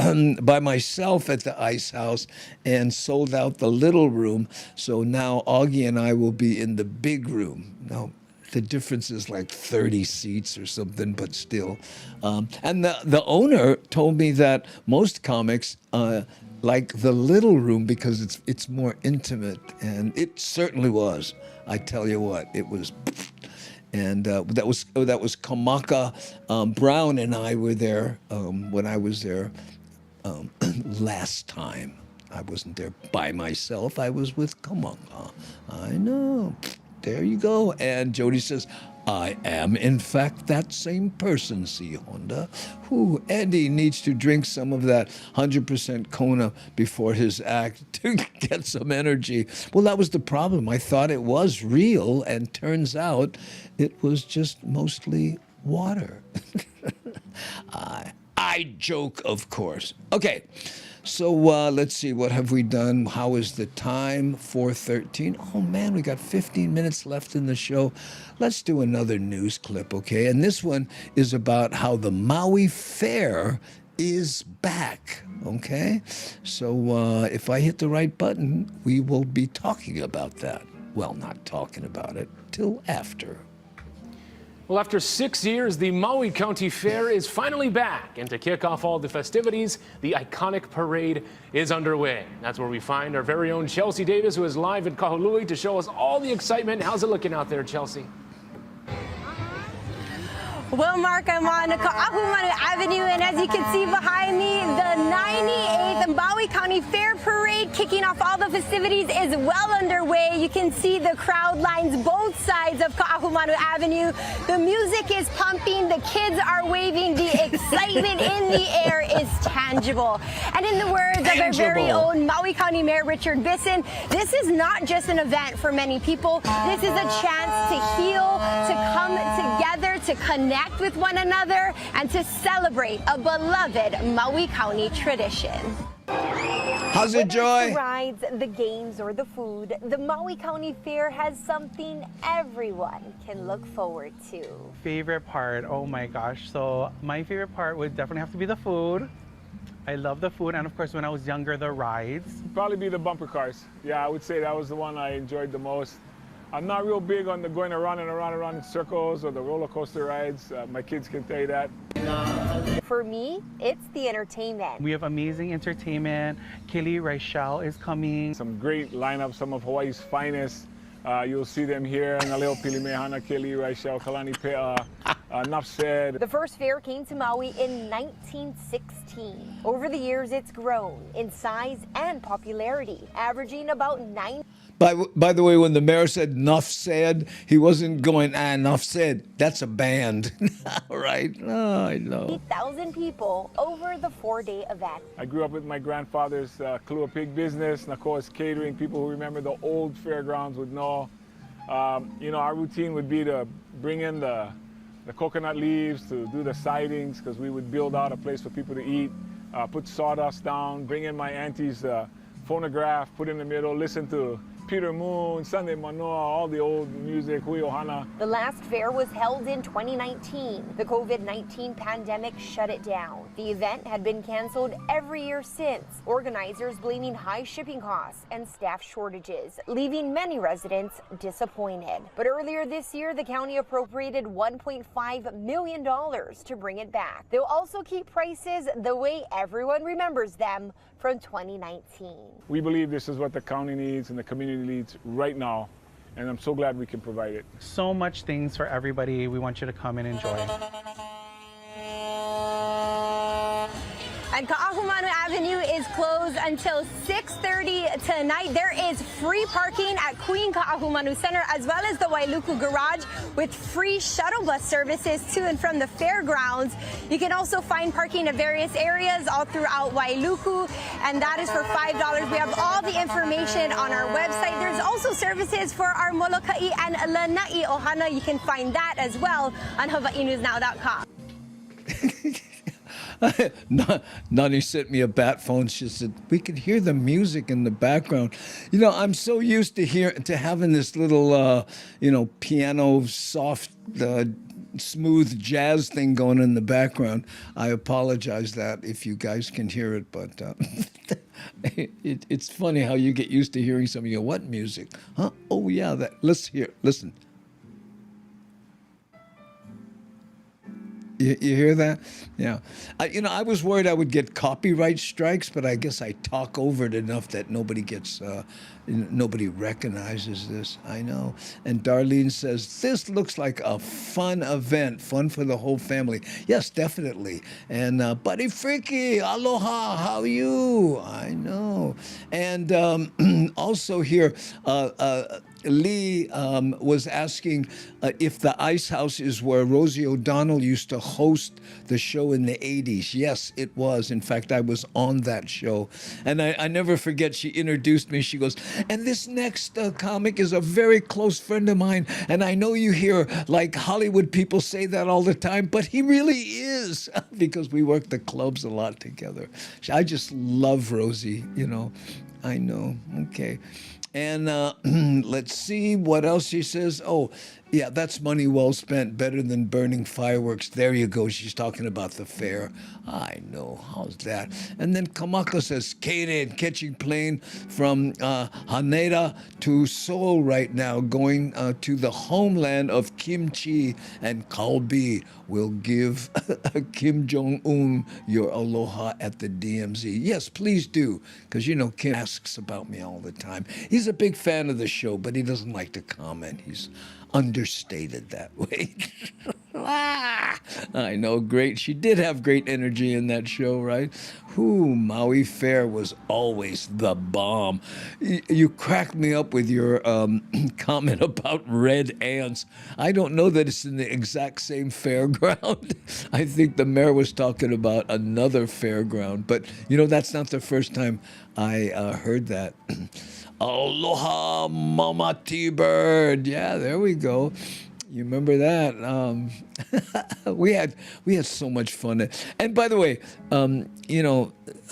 by myself at the Ice House and sold out the little room. So now Augie and I will be in the big room. Now, the difference is like 30 seats or something, but still. And the owner told me that most comics like the little room because it's more intimate. And it certainly was. I tell you what, it was. And that was Kamaka Brown and I were there when I was there last time. I wasn't there by myself. I was with Kamaka. I know. There you go. And Jody says, I am, in fact, that same person, C. Honda. Who Eddie needs to drink some of that 100% Kona before his act to get some energy. Well, that was the problem. I thought it was real, and turns out it was just mostly water. I joke, of course. Okay. So let's see, what have we done? How is the time? 4:13. Oh, man, we got 15 minutes left in the show. Let's do another news clip, okay? And this one is about how the Maui Fair is back, okay? So if I hit the right button, we will be talking about that. Well, not talking about it till after. Well, after 6 years, the Maui County Fair is finally back. And to kick off all the festivities, the iconic parade is underway. That's where we find our very own Chelsea Davis, who is live at Kahului to show us all the excitement. How's it looking out there, Chelsea? Well, Mark, I'm on Ka'ahumanu Avenue, and as you can see behind me, the 98th Maui County Fair Parade kicking off all the festivities is well underway. You can see the crowd lines both sides of Ka'ahumanu Avenue. The music is pumping, the kids are waving, the excitement in the air is tangible. And in the words of our very own Maui County Mayor Richard Bisson, this is not just an event for many people. This is a chance to heal, to come together, to connect with one another, and to celebrate a beloved Maui County tradition. How's it, Joy? The rides, the games, or the food, the Maui County Fair has something everyone can look forward to. Favorite part, oh my gosh. So my favorite part would definitely have to be the food. I love the food, and of course when I was younger, the rides. Probably be the bumper cars. Yeah, I would say that was the one I enjoyed the most. I'm not real big on the going around and around in circles or the roller coaster rides. My kids can tell you that. For me, it's the entertainment. We have amazing entertainment. Kelly Raichel is coming. Some great lineup, some of Hawaii's finest. You'll see them here. Naleo Pilimehana, Kelly Raichel, Kalani Pea, Enough Said. The first fair came to Maui in 1916. Over the years, it's grown in size and popularity, averaging about 9. By the way, when the mayor said "enough said," he wasn't going, enough said. That's a band. Right? Oh, I know. 8,000 people over the 4-day event. I grew up with my grandfather's Kalua Pig business, Nakoa's Catering. People who remember the old fairgrounds would know. Our routine would be to bring in the coconut leaves to do the sidings, because we would build out a place for people to eat, put sawdust down, bring in my auntie's phonograph, put in the middle, listen to Peter Moon, Sunday Manoa, all the old music, Hui Ohana. The last fair was held in 2019. The COVID-19 pandemic shut it down. The event had been canceled every year since, organizers blaming high shipping costs and staff shortages, leaving many residents disappointed. But earlier this year, the county appropriated $1.5 million to bring it back. They'll also keep prices the way everyone remembers them from 2019. We believe this is what the county needs and the community needs right now, and I'm so glad we can provide it. So much things for everybody. We want you to come and enjoy. And Ka'ahumanu Avenue is closed until 6:30 tonight. There is free parking at Queen Ka'ahumanu Center, as well as the Wailuku Garage, with free shuttle bus services to and from the fairgrounds. You can also find parking at various areas all throughout Wailuku, and that is for $5. We have all the information on our website. There's also services for our Moloka'i and Lanai Ohana. You can find that as well on HawaiiNewsNow.com. Nani sent me a bat phone. She said, we could hear the music in the background. I'm so used to having this little, piano, soft, smooth jazz thing going in the background. I apologize that if you guys can hear it, but it's funny how you get used to hearing some of your what music? Huh? Oh, yeah, that. Listen. You hear that? Yeah. I was worried I would get copyright strikes, but I guess I talk over it enough that nobody recognizes this. I know. And Darlene says, this looks like a fun event, fun for the whole family. Yes, definitely. And Buddy Freaky, aloha, how are you? I know. And also here, Lee was asking if the Ice House is where Rosie O'Donnell used to host the show in the 80s. Yes, it was. In fact, I was on that show. And I never forget, she introduced me. She goes, and this next comic is a very close friend of mine. And I know you hear like Hollywood people say that all the time, but he really is, because we work the clubs a lot together. I just love Rosie, I know. Okay. And let's see what else she says. Oh, yeah, that's money well spent. Better than burning fireworks. There you go. She's talking about the fair. I know. How's that? And then Kamako says, Kaden catching plane from Haneda to Seoul right now, going to the homeland of kimchi and kalbi. Will give Kim Jong-un your aloha at the DMZ. Yes, please do, because Kim asks about me all the time. He's a big fan of the show, but he doesn't like to comment. He's understated that way. I know, great. She did have great energy in that show, right? Maui Fair was always the bomb. You cracked me up with your comment about red ants. I don't know that it's in the exact same fairground. I think the mayor was talking about another fairground, but that's not the first time I heard that. Aloha, Mama T-Bird. Yeah, there we go. You remember that? We had so much fun. And by the way,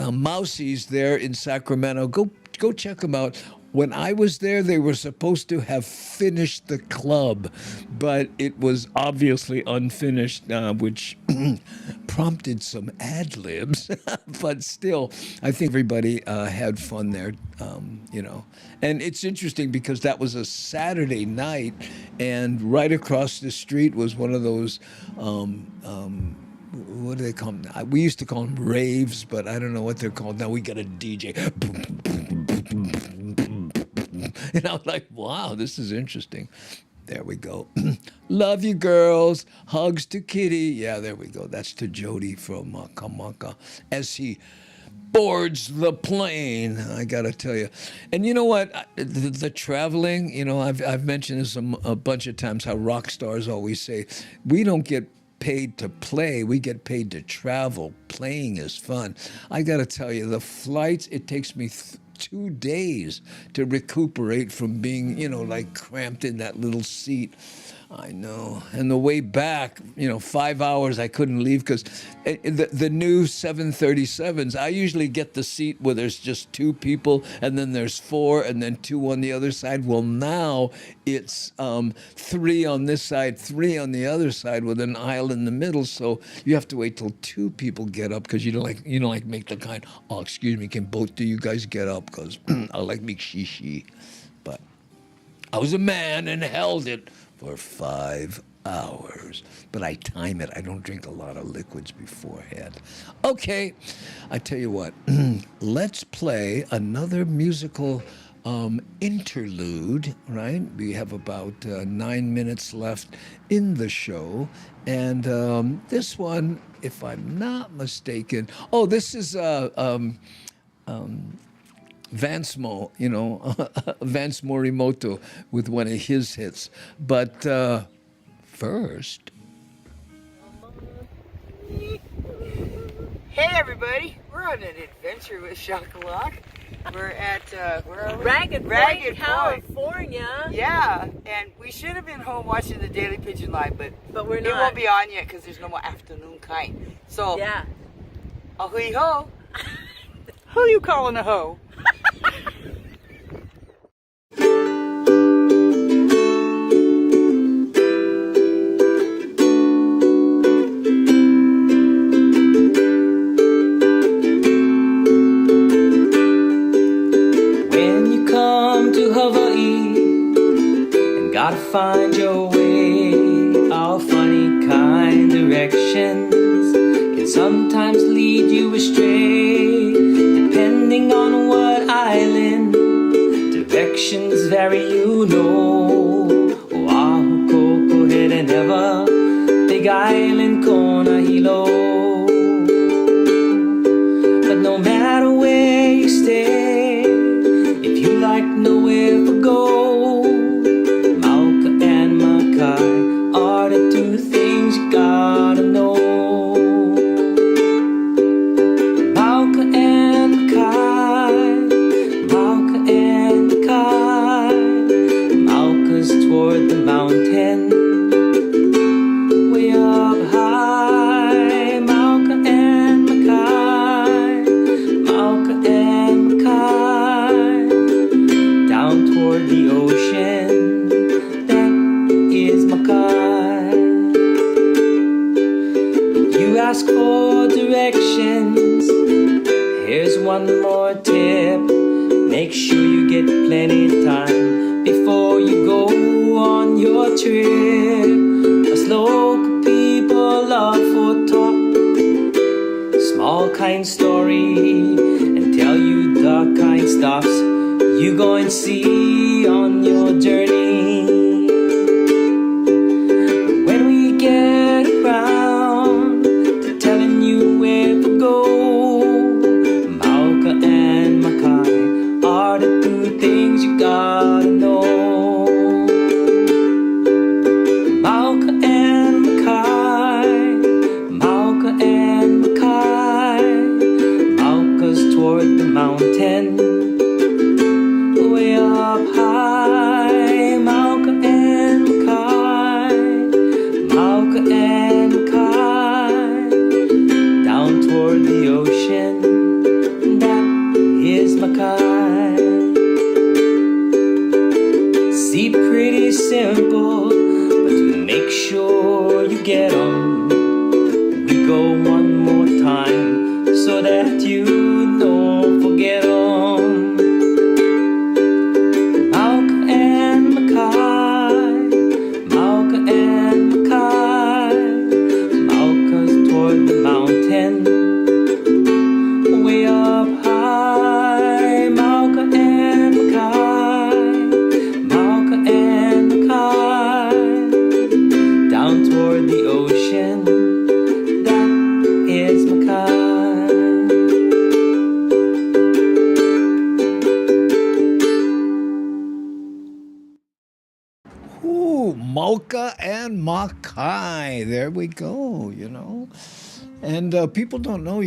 Mousie's there in Sacramento. Go check them out. When I was there, they were supposed to have finished the club, but it was obviously unfinished, which prompted some ad libs. But still, I think everybody had fun there, And it's interesting because that was a Saturday night, and right across the street was one of those. What do they call them? We used to call them raves, but I don't know what they're called now. We got a DJ. And I was like, wow, this is interesting. There we go. Love you, girls. Hugs to Kitty. Yeah, there we go. That's to Jody from Kamaka as he boards the plane. I got to tell you. And you know what? The traveling, I've mentioned this a bunch of times, how rock stars always say, we don't get paid to play, we get paid to travel. Playing is fun. I got to tell you, the flights, it takes me 2 days to recuperate from being, like cramped in that little seat. I know. And the way back, 5 hours I couldn't leave because the new 737s, I usually get the seat where there's just 2 people and then there's 4 and then 2 on the other side. Well, now it's 3 on this side, 3 on the other side with an aisle in the middle. So you have to wait till 2 people get up because you don't like make the kind, oh, excuse me, can both of you guys get up? Because I like make shishi. But I was a man and held it for 5 hours. But I time it. I don't drink a lot of liquids beforehand. Okay, I tell you what. Let's play another musical interlude, right? We have about 9 minutes left in the show. And this one, if I'm not mistaken, this is Vance Vance Morimoto with one of his hits. But first... Hey everybody, we're on an adventure with Shakalak. We're at where are we? Ragged Point, California. Yeah, and we should have been home watching the Daily Pigeon Live, but we're not. It won't be on yet because there's no more afternoon kind. So yeah, ahui ho. Who you calling a hoe? Gotta find your way, all funny kind direction. sometimes lead you astray, depending on what island. Directions vary, you know. Oahu, Koko, Head, and Ever, Big Island, Kona, Hilo. But no matter where you stay, if you like nowhere to go, Mauka and Makai are the two things you gotta know. Mauka and Makai, Mauka and Makai. Mauka's toward the mountain, way up high. Mauka and Makai, Mauka and Makai. Down toward the ocean, that is Makai. You ask for directions, here's one more tip. Make sure you get plenty of time before you go on your trip. Us local people love for talk, small kind story, and tell you the kind stuffs you go and see on your journey. When we get around to telling you where to go, Mauka and Makai are the two things you gotta know. Mauka and Makai, Mauka and Makai. Mauka's toward the mountain, way up high. Mauka and Makai, Mauka and Makai. Down toward the ocean, that is Makai. See, pretty simple, but to make sure you get 'em, we go one more time so that you don't forget 'em. Mauka and Makai, Mauka and Makai. Mauka's toward the mountain, way up high. Mauka and Makai, Mauka and Makai. Down toward the ocean, that is Makai. Ooh, Mauka and Makai. There we go, And people don't know,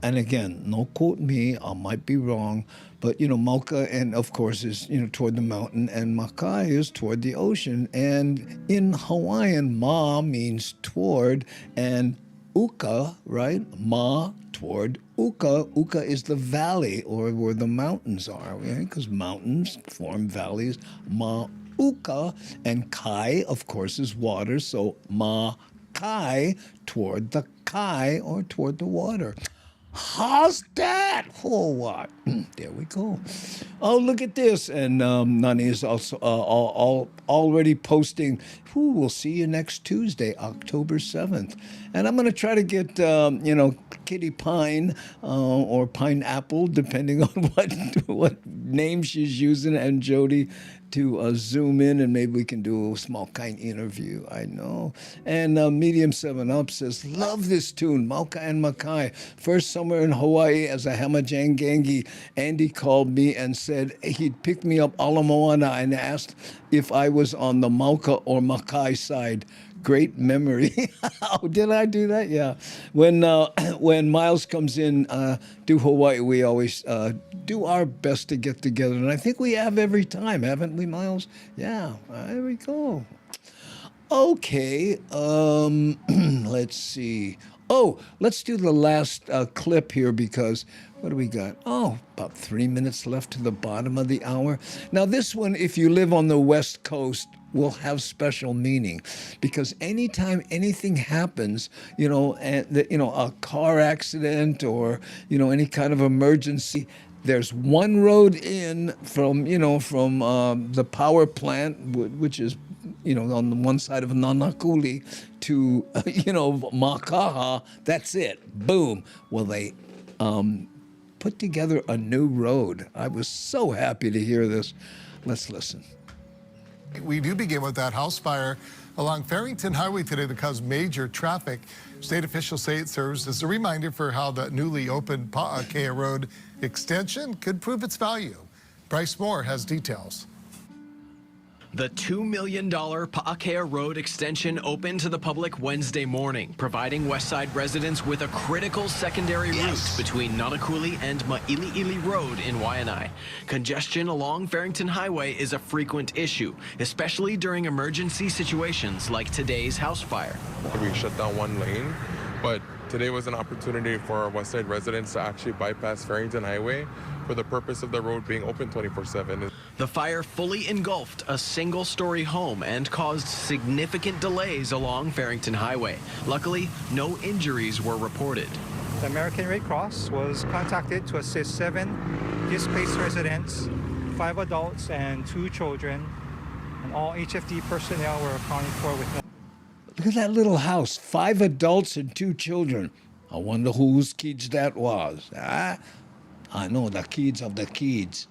and again, no quote me, I might be wrong, but, Mauka, and of course, is, toward the mountain, and Makai is toward the ocean. And in Hawaiian, ma means toward, and uka, right? Ma toward uka. Uka is the valley, or where the mountains are, because mountains form valleys. Ma uka, and kai, of course, is water, so ma kai, toward the kai, or toward the water. How's that? Oh, what? There we go. Oh, look at this. And Nani is also already posting. We'll see you next Tuesday, October 7th. And I'm going to try to get, Kitty Pine or Pineapple, depending on what name she's using, and Jody to zoom in, and maybe we can do a small kind interview. I know. And Medium 7 Up says, love this tune, Mauka and Makai. First summer in Hawaii as a Hamajangangi, Andy called me and said he'd pick me up Ala Moana and asked if I was on the Mauka or Makai side. Great memory. Oh, did I do that? Yeah. When Miles comes in to Hawaii, we always do our best to get together. And I think we have every time, haven't we, Miles? Yeah, there we go. Okay, let's see. Oh, let's do the last clip here because what do we got? Oh, about 3 minutes left to the bottom of the hour. Now, this one, if you live on the West Coast, will have special meaning because anytime anything happens, a car accident or, any kind of emergency, There's one road in from, from the power plant, which is, on the one side of Nanakuli to, Makaha. That's it. Boom. Well, they put together a new road. I was so happy to hear this. Let's listen. We do begin with that house fire along Farrington Highway today that caused major traffic. State officials say it serves as a reminder for how the newly opened Pa'akea Road extension could prove its value. Bryce Moore has details. The $2 million Pa'akea Road extension opened to the public Wednesday morning, providing Westside residents with a critical secondary route between Nanakuli and Ma'ili'ili Road in Waianae. Congestion along Farrington Highway is a frequent issue, especially during emergency situations like today's house fire. We shut down one lane, but today was an opportunity for our Westside residents to actually bypass Farrington Highway for the purpose of the road being open 24/7. The fire fully engulfed a single-story home and caused significant delays along Farrington Highway. Luckily, no injuries were reported. The American Red Cross was contacted to assist 7 displaced residents, 5 adults and 2 children, and all HFD personnel were accounted for with no. Look at that little house, 5 adults and 2 children. I wonder whose kids that was. Ah, I know, the kids of the kids.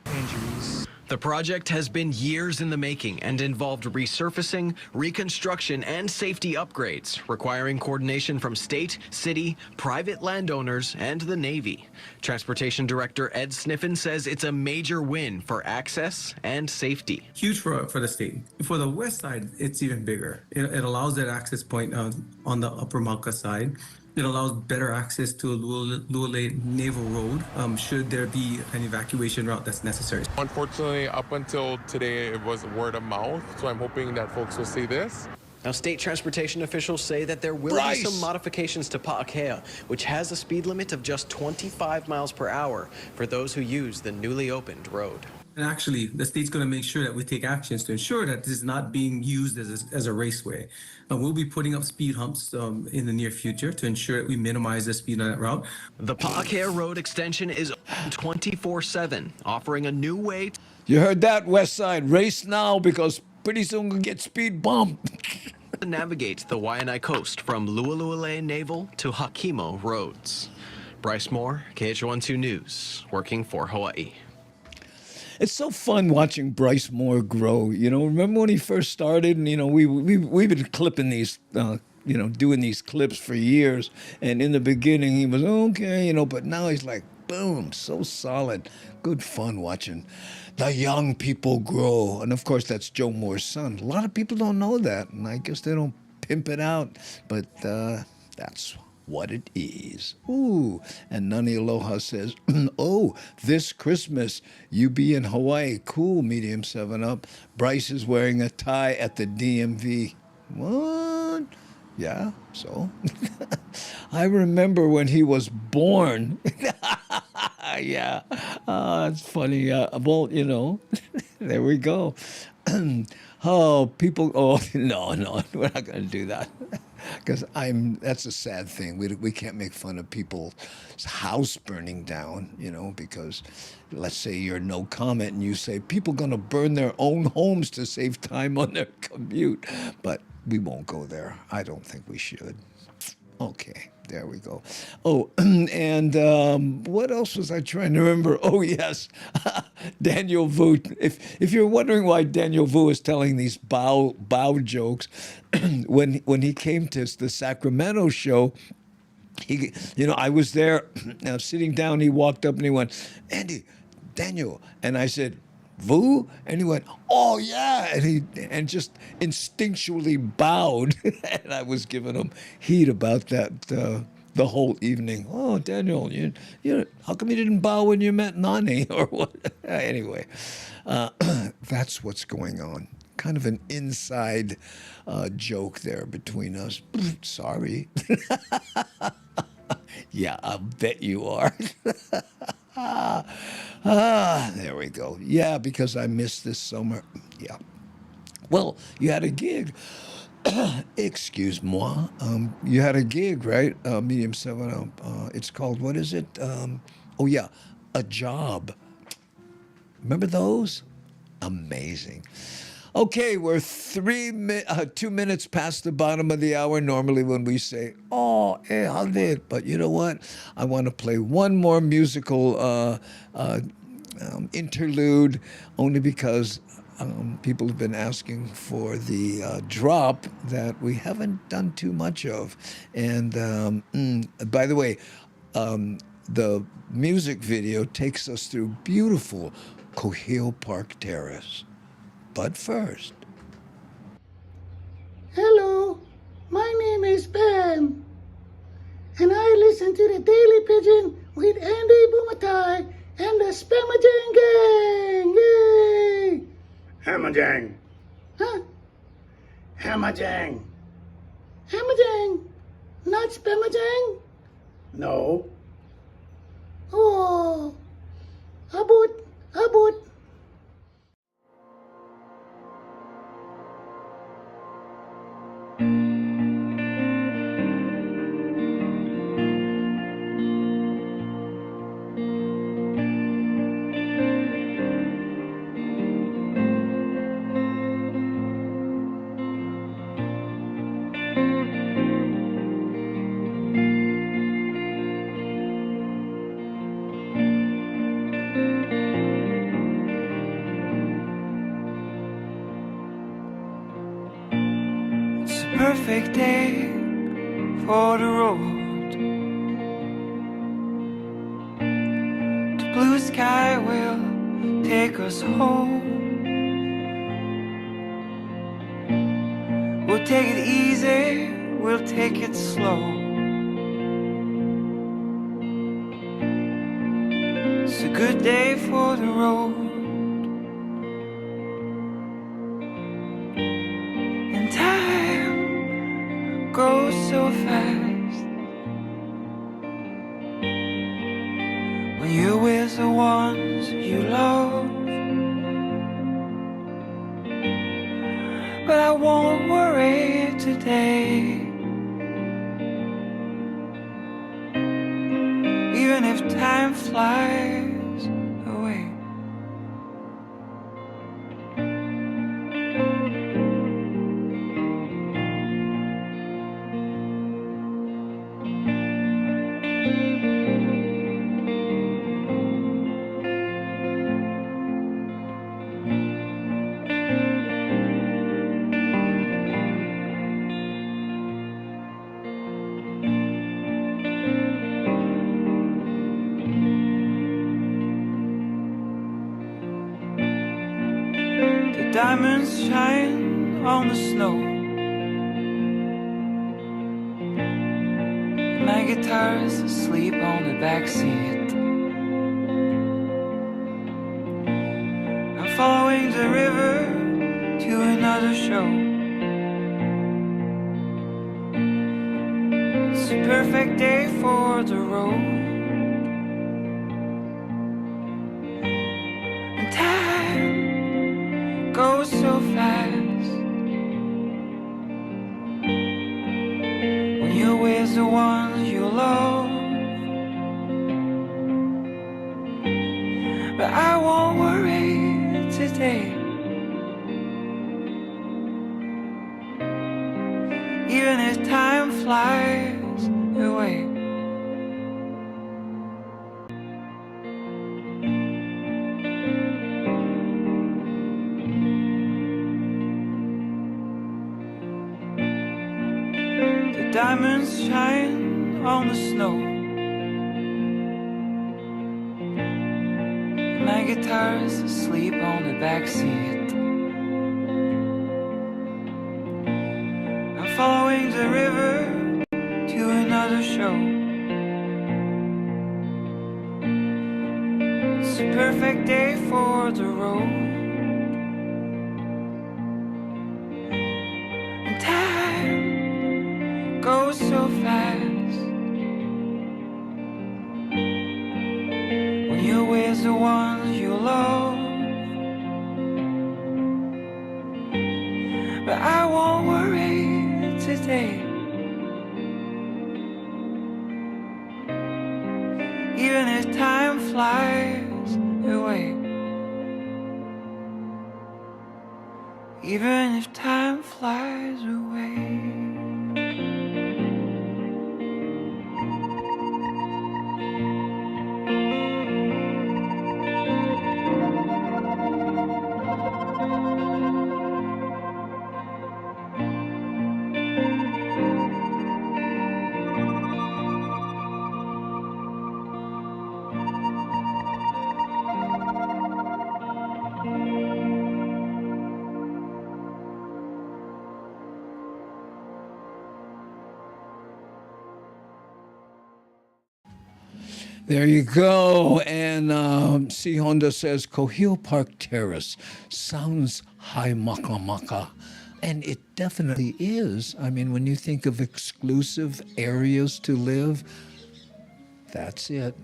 Injuries. The project has been years in the making and involved resurfacing, reconstruction, and safety upgrades, requiring coordination from state, city, private landowners, and the Navy. Transportation Director Ed Sniffen says it's a major win for access and safety. Huge for the state. For the west side, it's even bigger. It allows that access point on the upper Mauka side. It allows better access to Lualei Naval Road should there be an evacuation route that's necessary. Unfortunately, up until today, it was word of mouth, so I'm hoping that folks will see this. Now, state transportation officials say that there will be some modifications to Pa'akea, which has a speed limit of just 25 miles per hour for those who use the newly opened road. And actually, the state's going to make sure that we take actions to ensure that this is not being used as a raceway. We'll be putting up speed humps in the near future to ensure that we minimize the speed on that route. The Pa'akea Road extension is 24/7, offering a new way. You heard that, West Side. Race now because pretty soon we'll get speed bump. To navigate the Waianae coast from Lualualei Naval to Hakimo roads. Bryce Moore, KH12 News, working for Hawaii. It's so fun watching Bryce Moore grow. Remember when he first started, and we've been clipping these, doing these clips for years. And in the beginning, he was okay, but now he's like, boom, so solid. Good fun watching the young people grow. And of course, that's Joe Moore's son. A lot of people don't know that, and I guess they don't pimp it out, but that's what it is. Ooh, and Nani Aloha says, oh, this Christmas, you be in Hawaii. Cool, medium 7-Up. Bryce is wearing a tie at the DMV. What? Yeah, so? I remember when he was born. Yeah, it's funny. Well, there we go. Oh, people, no, we're not going to do that. Because that's a sad thing. We can't make fun of people's house burning down, because let's say you're no comment and you say people going to burn their own homes to save time on their commute. But we won't go there. I don't think we should. Okay, there we go. Oh, and what else was I trying to remember? Oh, yes, Daniel Vu. If you're wondering why Daniel Vu is telling these bow jokes, when he came to the Sacramento show, I was there sitting down. He walked up and he went, Andy, Daniel, and I said, Vu? And he went, oh yeah, and just instinctually bowed. And I was giving him heat about that the whole evening. Oh, Daniel, you how come you didn't bow when you met Nani or what? Anyway, that's what's going on. Kind of an inside joke there between us. Sorry. Yeah, I'll bet you are. There we go. Yeah, because I missed this summer. Yeah. Well, you had a gig. Excuse-moi. You had a gig, right? Medium 7-Up. It's called, what is it? Oh, yeah, a job. Remember those? Amazing. Okay, we're 2 minutes past the bottom of the hour. Normally, when we say, "Oh, hey, how did?" But you know what? I want to play one more musical interlude, only because people have been asking for the drop that we haven't done too much of. And by the way, the music video takes us through beautiful Cohill Park Terrace. But first, Hello, my name is Pam, and I listen to the Daily Pigeon with Andy Bumatai and the Spamajang Gang. Yay! Hamajang. Huh? Hamajang. Hamajang, not Spamajang? No. Oh, abot. It's a perfect day for the road. The blue sky will take us home. We'll take it easy, we'll take it slow. It's a good day for the road. And time goes so fast when you're with the ones you love. But I won't worry today, even if time flies away. The diamonds shine on the snow. My guitar's asleep on the backseat. I'm following the river to another show. It's a perfect day for the road. And time goes so fast when you're with the ones you love. But I won't worry today, even if time flies away. The diamonds shine on the snow. My guitar's asleep on the backseat. I'm following the river to another show. It's a perfect day for the road. And time goes so fast when you're with the ones you love. But I won't worry today, even if time time flies away. Even if time flies away. There you go. And C. Honda says Cohil Park Terrace sounds high maka maka. And it definitely is. I mean, when you think of exclusive areas to live, that's it.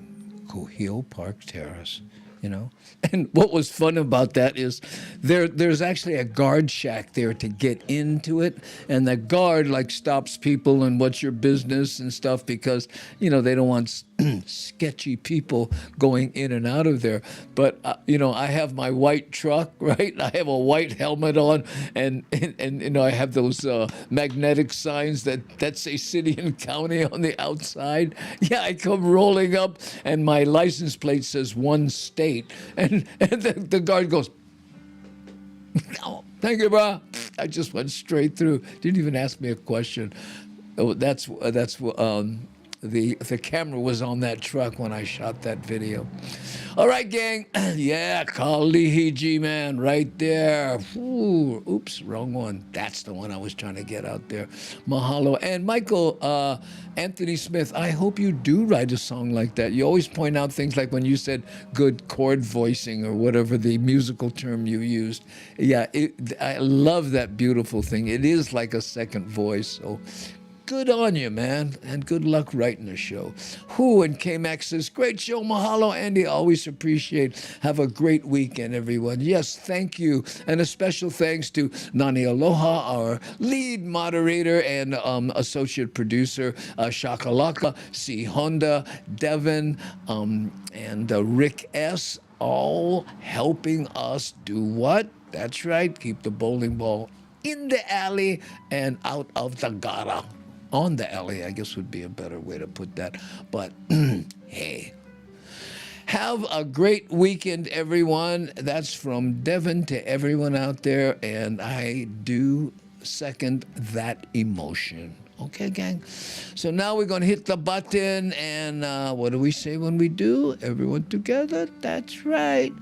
Cohil Park Terrace. You know, and what was fun about that is there's actually a guard shack there to get into it, and the guard like stops people and what's your business and stuff because they don't want sketchy people going in and out of there. But I have my white truck, right? I have a white helmet on, and I have those magnetic signs that say city and county on the outside. Yeah, I come rolling up, and my license plate says one state. And the guard goes, "Oh, thank you, bro." I just went straight through. Didn't even ask me a question. Oh, that's the camera was on that truck when I shot that video. All right, gang. Yeah, Kalihiji, man, right there. Ooh, oops, wrong one. That's the one I was trying to get out there. Mahalo. And Michael, Anthony Smith, I hope you do write a song like that. You always point out things like when you said good chord voicing or whatever the musical term you used. Yeah, I love that beautiful thing. It is like a second voice. So good on you, man, and good luck writing a show. Who and K-Max says, great show, mahalo, Andy, always appreciate. Have a great weekend, everyone. Yes, thank you, and a special thanks to Nani Aloha, our lead moderator and associate producer, Shakalaka, C. Honda, Devin, and Rick S., all helping us do what? That's right, keep the bowling ball in the alley and out of the gutter. On the alley, I guess would be a better way to put that. But hey, have a great weekend, everyone. That's from Devin to everyone out there, and I do second that emotion. Okay, gang? So now we're going to hit the button, and what do we say when we do? Everyone together? That's right.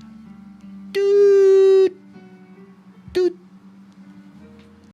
Dude.